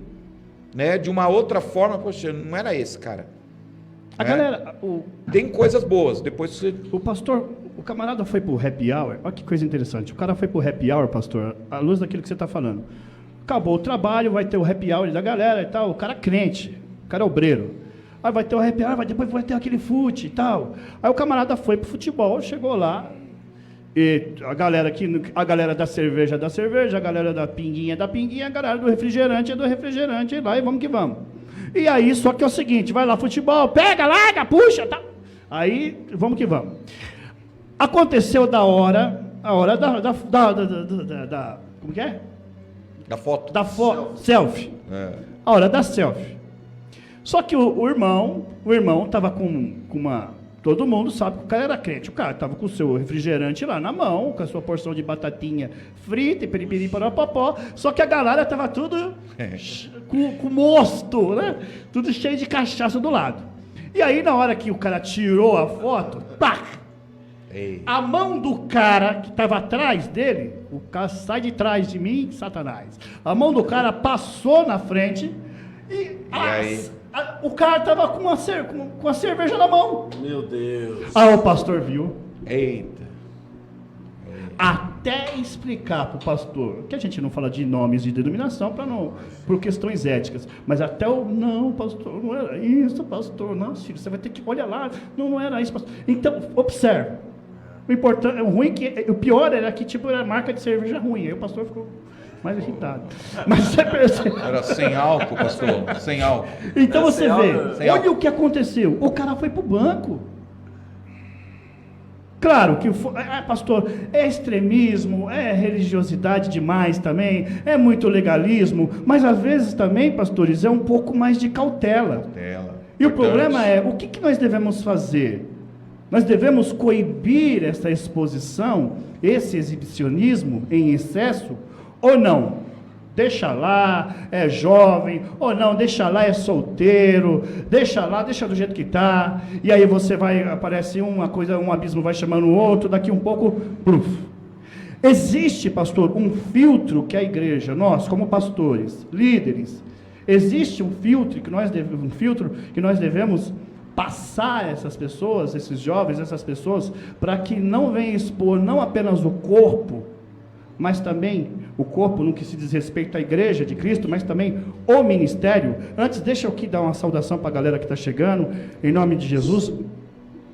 né? De uma outra forma, poxa, não era esse cara. A né? galera... Tem coisas boas, depois você... O pastor, o camarada foi pro happy hour, olha que coisa interessante, o cara foi pro happy hour, pastor, à luz daquilo que você está falando. Acabou o trabalho, vai ter o happy hour da galera e tal, o cara é crente, o cara é obreiro. Aí vai ter o happy hour, depois vai ter aquele fute e tal. Aí o camarada foi pro futebol, chegou lá, e a galera da cerveja, a galera da pinguinha, a galera do refrigerante, e lá e vamos que vamos. E aí, só que é o seguinte, vai lá futebol, pega, larga, puxa, tá. Aí, vamos que vamos. Aconteceu a hora da como que é? Da foto. Selfie. A hora da selfie. Só que o irmão estava com uma... Todo mundo sabe que o cara era crente. O cara estava com o seu refrigerante lá na mão, com a sua porção de batatinha frita e piripiri parapapó. Só que a galera estava tudo com mosto, né? Tudo cheio de cachaça do lado. E aí, na hora que o cara tirou a foto, pá! A mão do cara que estava atrás dele, o cara sai de trás de mim, Satanás. A mão do cara passou na frente e o cara estava com a cerveja na mão. Meu Deus. O pastor viu. Eita. Até explicar para o pastor, que a gente não fala de nomes de denominação por questões éticas, mas até não, pastor, não era isso, pastor, não, filho, você vai ter que olhar lá, não era isso, pastor. Então, observe. O importante, o pior era que tipo era marca de cerveja ruim. Aí o pastor ficou mais irritado. Mas você percebe. Era sem álcool, pastor, sem álcool. Então você vê, olha o que aconteceu. O cara foi pro banco. Claro que pastor, é extremismo, é religiosidade demais também, é muito legalismo, mas às vezes também, pastores, é um pouco mais de cautela. E o problema é, o que nós devemos fazer? Nós devemos coibir essa exposição, esse exibicionismo em excesso, ou não? Deixa lá, é jovem, ou não, deixa lá, é solteiro, deixa lá, deixa do jeito que está, e aí aparece uma coisa, um abismo vai chamando o outro, daqui um pouco, pluf. Existe, pastor, um filtro que a igreja, nós como pastores, líderes, existe um filtro que nós devemos passar essas pessoas, esses jovens, essas pessoas, para que não venham expor não apenas o corpo, mas também o corpo no que se diz respeito à igreja de Cristo, mas também o ministério. Antes, deixa eu aqui dar uma saudação para a galera que está chegando, em nome de Jesus.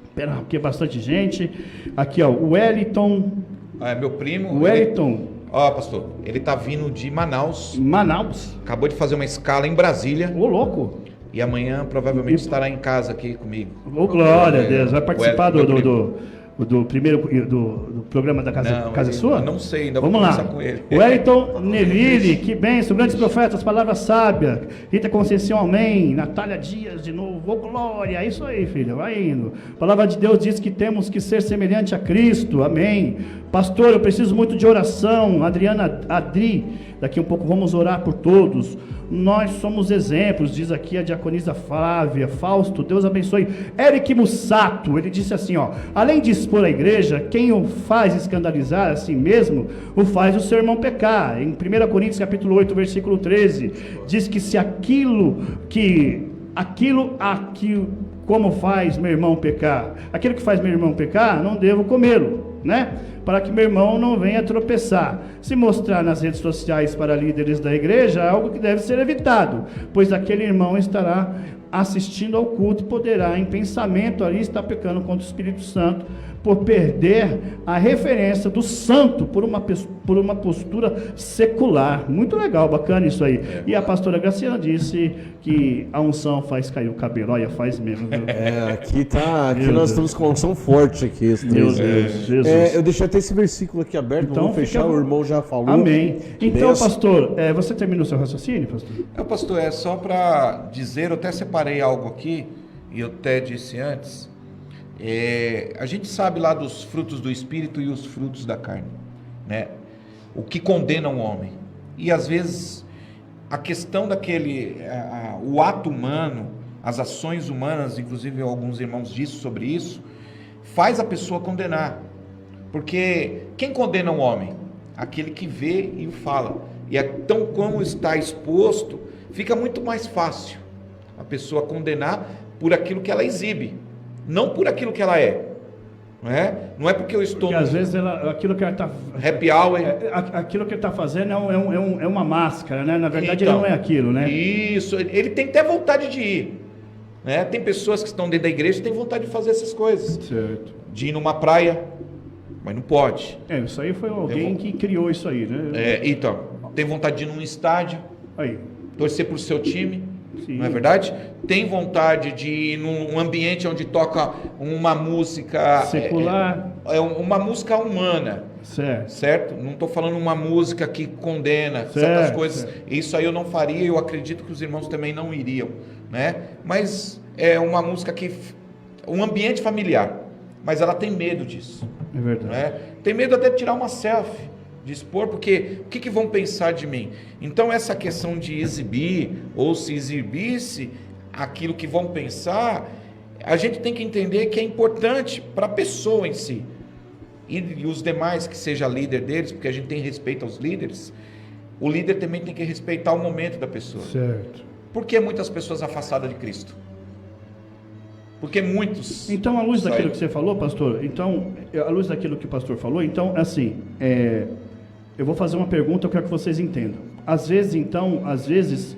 Espera, aqui é bastante gente. Aqui, ó, o Wellington. É meu primo. O Wellington. Pastor, ele está vindo de Manaus. Manaus. Acabou de fazer uma escala em Brasília. Ô, louco. E amanhã provavelmente estará em casa aqui comigo. Glória a Deus, vai participar do primeiro do programa da Casa, Casa Sua? Eu não sei, ainda vamos vou lá. conversar com ele. Wellington Neville, que bênção, grandes profetas, palavra sábia. Rita Conceição, amém. Natália Dias, de novo, ô glória. É isso aí, filha, vai indo. A palavra de Deus diz que temos que ser semelhante a Cristo, amém. Pastor, eu preciso muito de oração. Adriana Adri, daqui um pouco vamos orar por todos. Nós somos exemplos, diz aqui a diaconisa Flávia. Fausto, Deus abençoe. Eric Mussato, ele disse assim, ó: além de expor a igreja, quem o faz escandalizar a si mesmo, o faz o seu irmão pecar. Em 1 Coríntios capítulo 8, versículo 13, diz que se aquilo como faz meu irmão pecar, aquilo que faz meu irmão pecar, não devo comê-lo, né? Para que meu irmão não venha tropeçar. Se mostrar nas redes sociais para líderes da igreja, é algo que deve ser evitado, pois aquele irmão estará assistindo ao culto e poderá, em pensamento, ali estar pecando contra o Espírito Santo, por perder a referência do santo por uma postura secular. Muito legal, bacana isso aí. E a pastora Graciela disse que a unção faz cair o cabelo. Olha, faz mesmo. Viu? Aqui nós estamos com a unção forte aqui. Meu Deus, Jesus. Eu deixei até esse versículo aqui aberto, então, vamos fechar, o irmão já falou. Amém. Então, pastor, você terminou seu raciocínio, pastor? Pastor, é só para dizer, eu até separei algo aqui, e eu até disse antes, a gente sabe lá dos frutos do Espírito e os frutos da carne, né? O que condena um homem. E às vezes a questão o ato humano, as ações humanas, inclusive alguns irmãos disseram sobre isso, faz a pessoa condenar. Porque quem condena um homem? Aquele que vê e o fala. E então, como está exposto, fica muito mais fácil a pessoa condenar por aquilo que ela exibe, não por aquilo que ela é. Não é porque eu estou... Porque às vezes aquilo que ela está... Happy hour... Aquilo que ele está fazendo é uma máscara, né? Na verdade, então, ele não é aquilo, né? Isso, ele tem até vontade de ir. Né? Tem pessoas que estão dentro da igreja que têm vontade de fazer essas coisas. Certo. De ir numa praia, mas não pode. Isso aí foi alguém que criou isso aí, né? Então, tem vontade de ir num estádio, torcer para o seu time. Sim. Não é verdade? Tem vontade de ir num ambiente onde toca uma música secular, uma música humana, certo? Não estou falando uma música que condena certas coisas. Isso aí eu não faria, eu acredito que os irmãos também não iriam, né? Mas é uma música um ambiente familiar, mas ela tem medo disso. É verdade. Né? Tem medo até de tirar uma selfie, de expor, porque o que vão pensar de mim? Então essa questão de exibir, ou se exibisse aquilo que vão pensar, a gente tem que entender que é importante para a pessoa em si, e os demais que seja líder deles, porque a gente tem respeito aos líderes, o líder também tem que respeitar o momento da pessoa. Certo. Por que muitas pessoas afastadas de Cristo? Porque muitos... Então, à luz daquilo que você falou, pastor, à luz daquilo que o pastor falou, então, assim, eu vou fazer uma pergunta, eu quero que vocês entendam. Às vezes,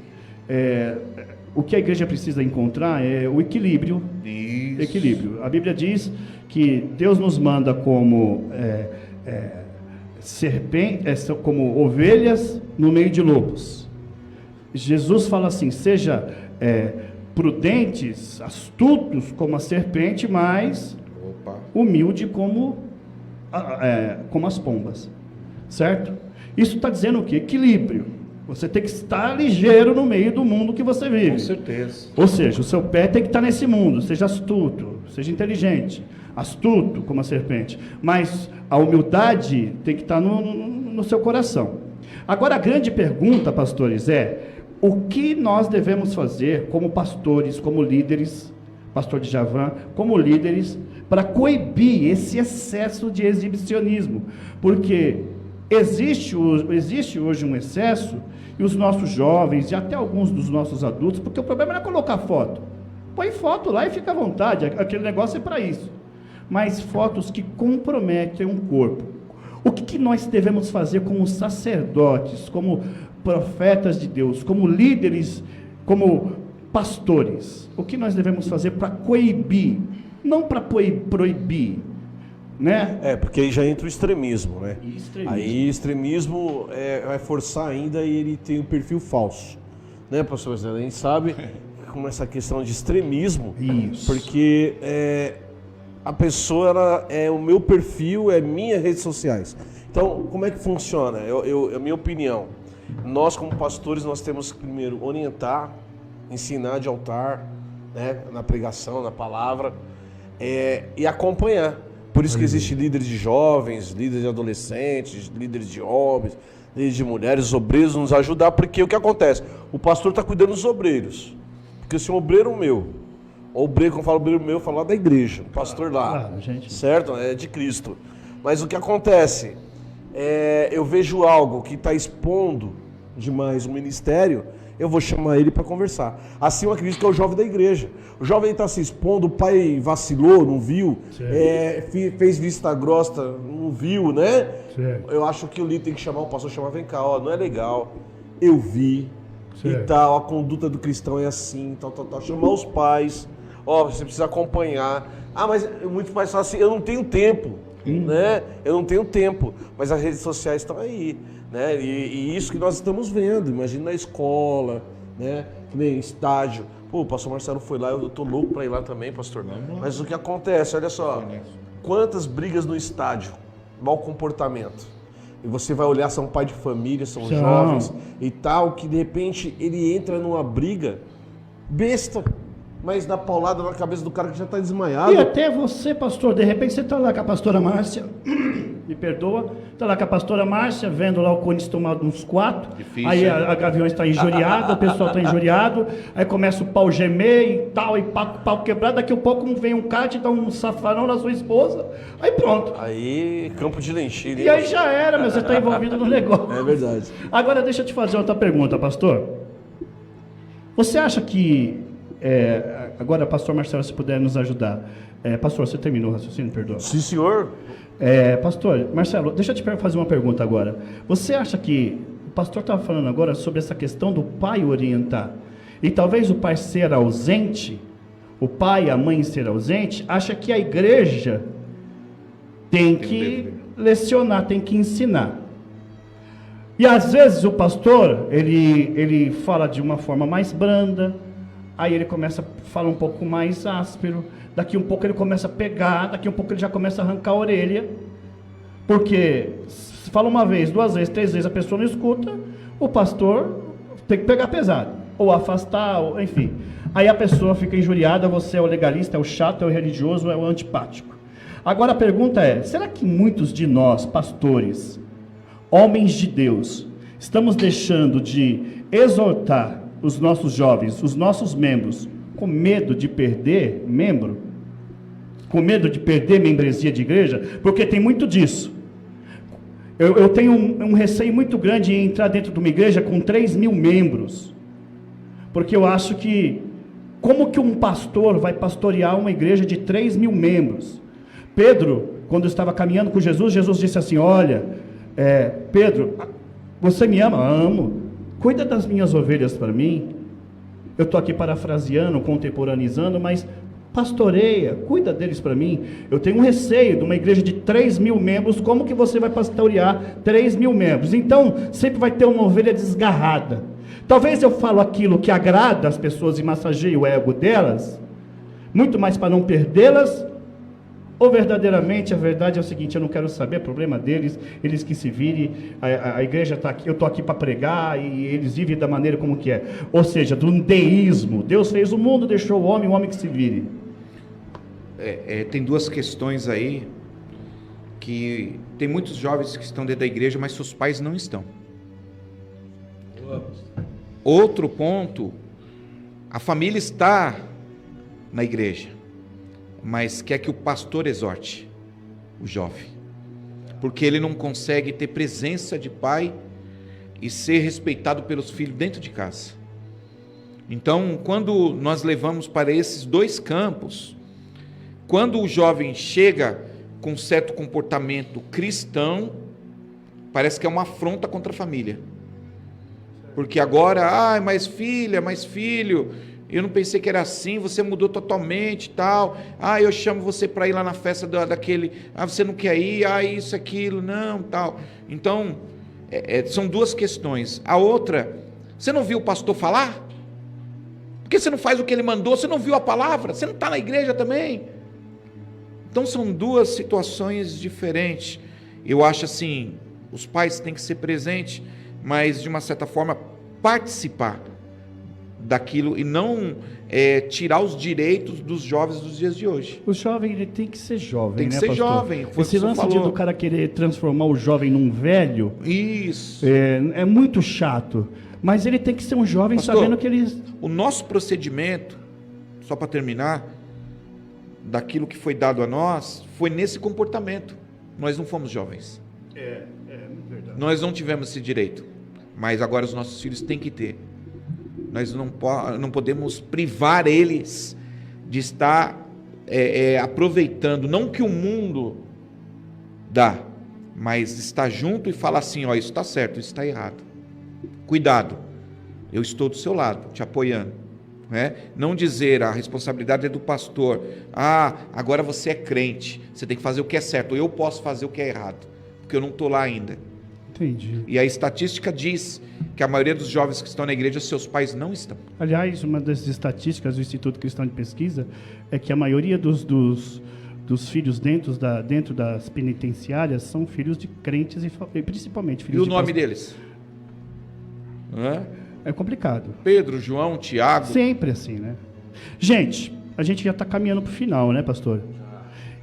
o que a igreja precisa encontrar é o equilíbrio. Isso. Equilíbrio. A Bíblia diz que Deus nos manda como como ovelhas no meio de lobos. Jesus fala assim, seja prudentes, astutos como a serpente, mas humilde como as pombas. Certo? Isso está dizendo o quê? Equilíbrio. Você tem que estar ligeiro no meio do mundo que você vive. Com certeza. Ou seja, o seu pé tem que estar nesse mundo. Seja astuto, seja inteligente. Astuto como a serpente. Mas a humildade tem que estar no seu coração. Agora, a grande pergunta, pastores, o que nós devemos fazer como pastores, como líderes, pastor Djavan, como líderes, para coibir esse excesso de exibicionismo? Porque existe hoje um excesso, e os nossos jovens, e até alguns dos nossos adultos, porque o problema não é colocar foto. Põe foto lá e fica à vontade, aquele negócio é para isso. Mas fotos que comprometem um corpo. O que nós devemos fazer como sacerdotes, como profetas de Deus, como líderes, como pastores? O que nós devemos fazer para coibir, não para proibir, né? Porque aí já entra o extremismo, né? Aí extremismo vai forçar ainda e ele tem um perfil falso, né, pastor? A gente sabe como essa questão de extremismo, isso. Porque a pessoa, ela é o meu perfil, é minhas redes sociais. Então, como é que funciona? A minha opinião, nós como pastores, nós temos que primeiro orientar, ensinar de altar, né, na pregação, na palavra, e acompanhar. Por isso que existe líderes de jovens, líderes de adolescentes, líderes de homens, líderes de mulheres, obreiros, nos ajudar, porque o que acontece? O pastor está cuidando dos obreiros. Porque se um obreiro meu, obreiro, quando eu falo obreiro meu, eu falo lá da igreja, o pastor lá, Claro, gente. certo? É de Cristo. Mas o que acontece? Eu vejo algo que está expondo demais o ministério, eu vou chamar ele para conversar. Assim eu acredito que é o jovem da igreja. O jovem está se expondo, o pai vacilou, não viu, fez vista grossa, não viu, né? Certo. Eu acho que o líder tem que chamar o pastor, chamar, vem cá, ó, não é legal, eu vi, Certo. e tal, a conduta do cristão é assim, tal. Chamar os pais, ó, você precisa acompanhar. Ah, mas muitos pais falam assim, eu não tenho tempo, né? Eu não tenho tempo, mas as redes sociais estão aí, né? E isso que nós estamos vendo, imagina na escola, né? Que nem estádio. Pô, o pastor Marcelo foi lá, eu tô louco para ir lá também, pastor. Mas o que acontece, olha só, quantas brigas no estádio, mau comportamento. E você vai olhar, são pai de família, são jovens e tal, que de repente ele entra numa briga besta, mas dá paulada na cabeça do cara que já está desmaiado. E até você, pastor, de repente você está lá com a pastora Márcia, me perdoa, está lá com a pastora Márcia, vendo lá o Corinthians tomar uns 4, Difícil, aí hein? a Gaviões está injuriada, o pessoal está injuriado, aí começa o pau gemer e tal, e pau quebrado, daqui a pouco vem um cara te dá um safanão na sua esposa, aí pronto. Aí, campo de lentilha. E aí já era, meu, você está envolvido no negócio. É verdade. Agora deixa eu te fazer outra pergunta, pastor. Você acha que... agora, pastor Marcelo, se puder nos ajudar. Pastor, você terminou o raciocínio, perdoa. Sim, senhor. Pastor, Marcelo, deixa eu te fazer uma pergunta agora. Você acha que... O pastor estava falando agora sobre essa questão do pai orientar. E talvez o pai ser ausente, o pai e a mãe ser ausente, acha que a igreja tem que lecionar, tem que ensinar. E às vezes o pastor, ele fala de uma forma mais branda, aí ele começa a falar um pouco mais áspero, daqui um pouco ele começa a pegar, daqui um pouco ele já começa a arrancar a orelha, porque se fala uma vez, 2 vezes, 3 vezes, a pessoa não escuta, o pastor tem que pegar pesado, ou afastar, ou, enfim. Aí a pessoa fica injuriada, você é o legalista, é o chato, é o religioso, é o antipático. Agora a pergunta é, será que muitos de nós, pastores, homens de Deus, estamos deixando de exortar os nossos jovens, os nossos membros, com medo de perder membro? Com medo de perder membresia de igreja? Porque tem muito disso. Eu tenho um receio muito grande em entrar dentro de uma igreja com 3.000 membros. Porque eu acho que, como que um pastor vai pastorear uma igreja de 3.000 membros? Pedro, quando estava caminhando com Jesus, Jesus disse assim, olha, Pedro, você me ama? Amo. Cuida das minhas ovelhas para mim. Eu estou aqui parafraseando, contemporaneizando, mas pastoreia, cuida deles para mim. Eu tenho um receio de uma igreja de 3.000 membros, como que você vai pastorear 3.000 membros? Então, sempre vai ter uma ovelha desgarrada. Talvez eu falo aquilo que agrada as pessoas e massageie o ego delas, muito mais para não perdê-las, ou verdadeiramente a verdade é o seguinte, eu não quero saber, é problema deles, eles que se virem, a igreja está aqui, eu estou aqui para pregar e eles vivem da maneira como que é. Ou seja, do deísmo, Deus fez o mundo, deixou o homem que se vire. Tem 2 questões aí, que tem muitos jovens que estão dentro da igreja, mas seus pais não estão. Outro ponto, a família está na igreja, mas quer que o pastor exorte o jovem, porque ele não consegue ter presença de pai e ser respeitado pelos filhos dentro de casa. Então, quando nós levamos para esses 2 campos, quando o jovem chega com certo comportamento cristão, parece que é uma afronta contra a família, porque agora, mas filha, mas filho, eu não pensei que era assim, você mudou totalmente, tal, eu chamo você para ir lá na festa daquele, você não quer ir, isso, aquilo, não, tal. Então, são 2 questões. A outra, você não viu o pastor falar? Por que você não faz o que ele mandou? Você não viu a palavra? Você não está na igreja também? Então são duas situações diferentes. Eu acho assim, os pais têm que ser presentes, mas de uma certa forma participar daquilo e não tirar os direitos dos jovens dos dias de hoje. O jovem, ele tem que ser jovem, Tem que né, ser pastor? jovem, foi o Esse que o lance senhor de falou. do cara querer transformar o jovem num velho Isso. é muito chato. Mas ele tem que ser um jovem Pastor, sabendo que ele... O nosso procedimento, só para terminar, daquilo que foi dado a nós, foi nesse comportamento. Nós não fomos jovens. É verdade. Nós não tivemos esse direito. Mas agora os nossos filhos têm que ter. Nós não podemos privar eles de estar aproveitando, não que o mundo dá, mas estar junto e falar assim, ó, isso está certo, isso está errado. Cuidado, eu estou do seu lado, te apoiando. Né? Não dizer, a responsabilidade é do pastor, agora você é crente, você tem que fazer o que é certo, eu posso fazer o que é errado, porque eu não estou lá ainda. Entendi. E a estatística diz que a maioria dos jovens que estão na igreja, seus pais não estão. Aliás, uma das estatísticas do Instituto Cristão de Pesquisa é que a maioria dos filhos dentro das penitenciárias são filhos de crentes e principalmente filhos E o de nome deles? É complicado. Pedro, João, Tiago. Sempre assim, né? Gente, a gente já está caminhando para o final, né, pastor?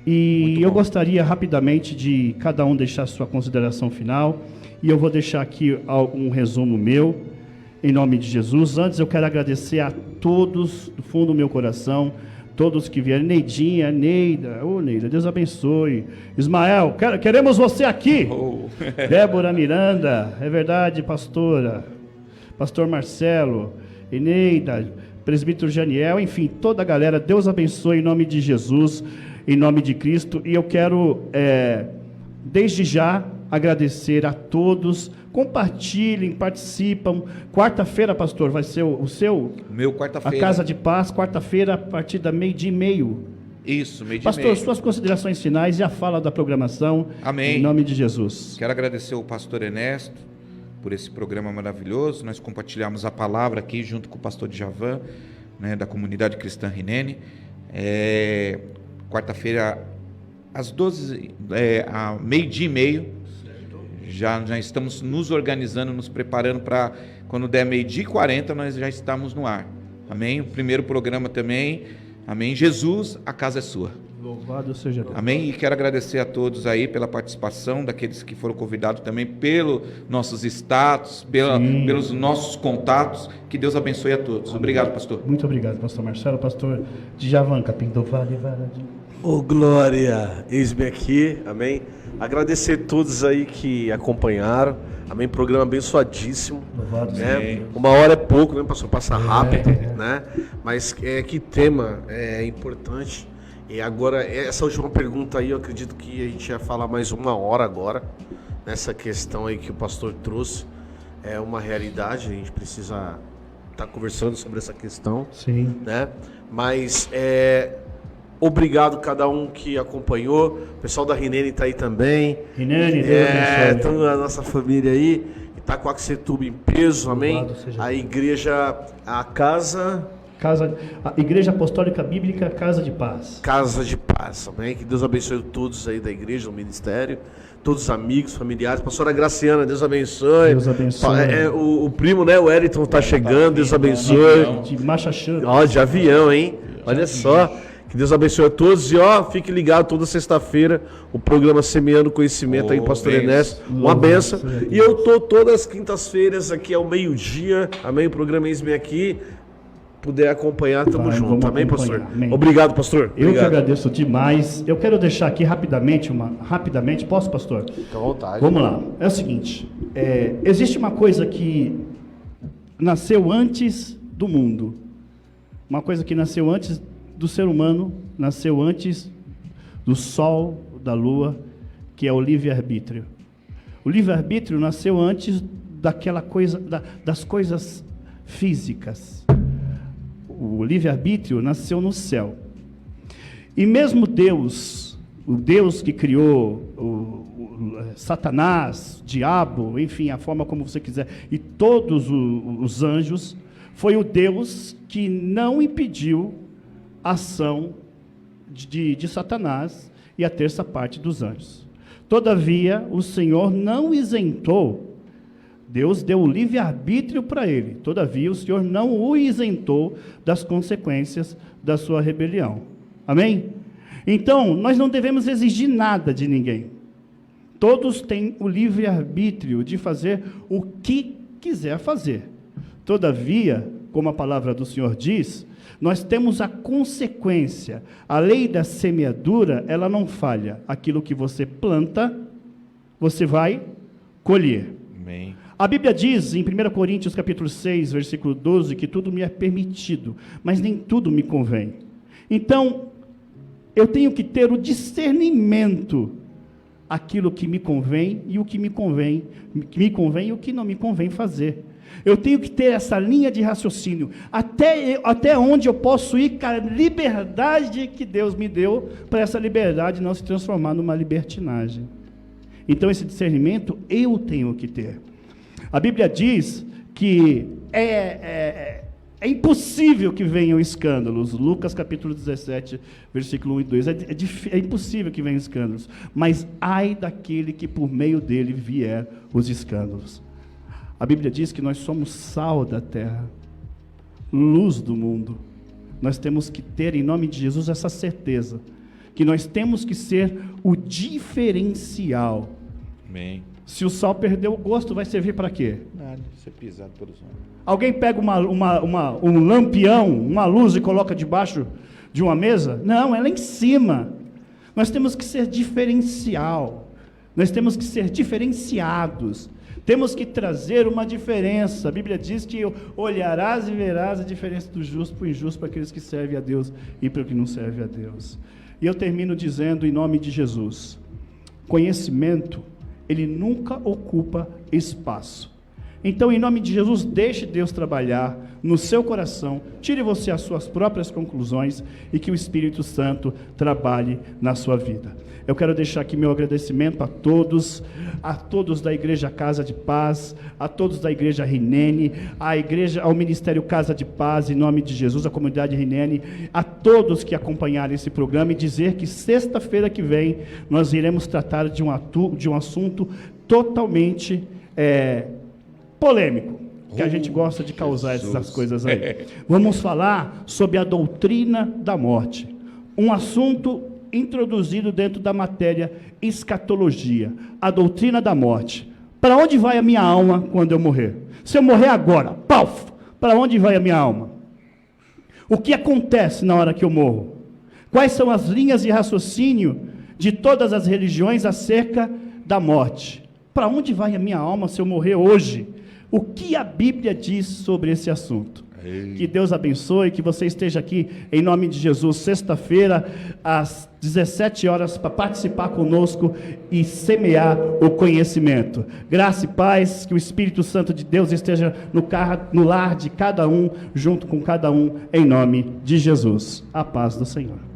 E eu gostaria rapidamente de cada um deixar sua consideração final. E eu vou deixar aqui um resumo meu, em nome de Jesus. Antes eu quero agradecer a todos, do fundo do meu coração, todos que vieram. Neidinha, Neida, Neida, Deus abençoe. Ismael, queremos você aqui. Débora Miranda, é verdade, pastora. Pastor Marcelo, Eneida, presbítero Janiel, enfim, toda a galera, Deus abençoe em nome de Jesus, em nome de Cristo. E eu quero, desde já, agradecer a todos. Compartilhem, participam. Quarta-feira, pastor, vai ser o seu? Meu, quarta-feira. A Casa de Paz, quarta-feira, a partir da 12:30. Isso, 12:30. Pastor, suas considerações finais e a fala da programação. Amém. Em nome de Jesus. Quero agradecer ao pastor Ernesto por esse programa maravilhoso. Nós compartilhamos a palavra aqui junto com o pastor Djavan, né, da comunidade cristã Rinene. Quarta-feira, às 12, a 12:30, já estamos nos organizando, nos preparando para quando der 12:40, nós já estamos no ar. Amém? O primeiro programa também. Amém? Jesus, a casa é sua. Louvado seja Deus. Amém? E quero agradecer a todos aí pela participação, daqueles que foram convidados também, pelos nossos status, pelos nossos contatos. Que Deus abençoe a todos. Obrigado, pastor. Muito obrigado, pastor Marcelo. Pastor Djavan, Capim do Vale. Ô, glória, eis-me aqui, amém? Agradecer a todos aí que acompanharam, amém? Programa abençoadíssimo, Louvado né? Uma hora é pouco, né, pastor? Passa rápido, né? Mas que tema importante. E agora, essa última pergunta aí, eu acredito que a gente ia falar mais uma hora agora, nessa questão aí que o pastor trouxe. É uma realidade, a gente precisa estar conversando sobre essa questão. Sim. Né? Mas obrigado a cada um que acompanhou. O pessoal da Rinene está aí também. Rinene, Deus abençoe. Toda a nossa família aí. Itacoaxetuba em peso, amém? A igreja, a a Igreja Apostólica Bíblica Casa de Paz. Casa de Paz, amém? Que Deus abençoe todos aí da igreja, do ministério, todos os amigos, familiares. Pastora Graciana, Deus abençoe. Deus abençoe. O primo, né, o Eriton tá chegando, Deus abençoe. De Machachã. Ó, de avião, hein? Olha só. Que Deus abençoe a todos. E fique ligado toda sexta-feira, o programa Semeando Conhecimento aí, pastor Ernesto. Uma benção. E eu tô todas as quintas-feiras aqui ao meio-dia, amém? O programa Eis-me Aqui. Puder acompanhar, tamo junto. Amém, pastor? Amém. Obrigado, pastor. Eu que agradeço demais. Eu quero deixar aqui rapidamente, posso, pastor? Fica à vontade. Vamos lá. É o seguinte, existe uma coisa que nasceu antes do mundo. Uma coisa que nasceu antes do ser humano, nasceu antes do sol, da lua, que é o livre-arbítrio. O livre-arbítrio nasceu antes daquela coisa, das coisas físicas. O livre-arbítrio nasceu no céu. E mesmo Deus, o Deus que criou Satanás, diabo, enfim, a forma como você quiser, e todos os anjos, foi o Deus que não impediu a ação de Satanás e a terça parte dos anjos. Todavia, o Senhor não isentou, Deus deu o livre-arbítrio para ele, todavia o Senhor não o isentou das consequências da sua rebelião. Amém? Então, nós não devemos exigir nada de ninguém. Todos têm o livre-arbítrio de fazer o que quiser fazer. Todavia, como a palavra do Senhor diz, nós temos a consequência. A lei da semeadura, ela não falha. Aquilo que você planta, você vai colher. Amém. A Bíblia diz, em 1 Coríntios capítulo 6, versículo 12, que tudo me é permitido, mas nem tudo me convém. Então, eu tenho que ter o discernimento, aquilo que me convém e o que me convém e o que não me convém fazer. Eu tenho que ter essa linha de raciocínio, até onde eu posso ir com a liberdade que Deus me deu, para essa liberdade não se transformar numa libertinagem. Então, esse discernimento eu tenho que ter. A Bíblia diz que é impossível que venham escândalos. Lucas capítulo 17, versículo 1 e 2. É impossível que venham escândalos. Mas ai daquele que por meio dele vier os escândalos. A Bíblia diz que nós somos sal da terra, luz do mundo. Nós temos que ter, em nome de Jesus, essa certeza, que nós temos que ser o diferencial. Amém. Se o sal perder o gosto, vai servir para quê? Nada, ser pisado pelos homens. Alguém pega um lampião, uma luz e coloca debaixo de uma mesa? Não, ela é em cima. Nós temos que ser diferencial. Nós temos que ser diferenciados. Temos que trazer uma diferença. A Bíblia diz que olharás e verás a diferença do justo para o injusto, para aqueles que servem a Deus e para o que não serve a Deus. E eu termino dizendo, em nome de Jesus, conhecimento, ele nunca ocupa espaço. Então, em nome de Jesus, deixe Deus trabalhar no seu coração, tire você as suas próprias conclusões e que o Espírito Santo trabalhe na sua vida. Eu quero deixar aqui meu agradecimento a todos da Igreja Casa de Paz, a todos da Igreja Rinene, ao Ministério Casa de Paz, em nome de Jesus, a comunidade Rinene, a todos que acompanharam esse programa, e dizer que sexta-feira que vem nós iremos tratar de um assunto totalmente polêmico, que a gente gosta de causar essas coisas aí. Vamos falar sobre a doutrina da morte, um assunto introduzido dentro da matéria escatologia, a doutrina da morte. Para onde vai a minha alma quando eu morrer? Se eu morrer agora, para onde vai a minha alma? O que acontece na hora que eu morro? Quais são as linhas de raciocínio de todas as religiões acerca da morte? Para onde vai a minha alma se eu morrer hoje? O que a Bíblia diz sobre esse assunto? Que Deus abençoe, que você esteja aqui em nome de Jesus, sexta-feira, às 17 horas, para participar conosco e semear o conhecimento. Graça e paz, que o Espírito Santo de Deus esteja no lar de cada um, junto com cada um, em nome de Jesus. A paz do Senhor.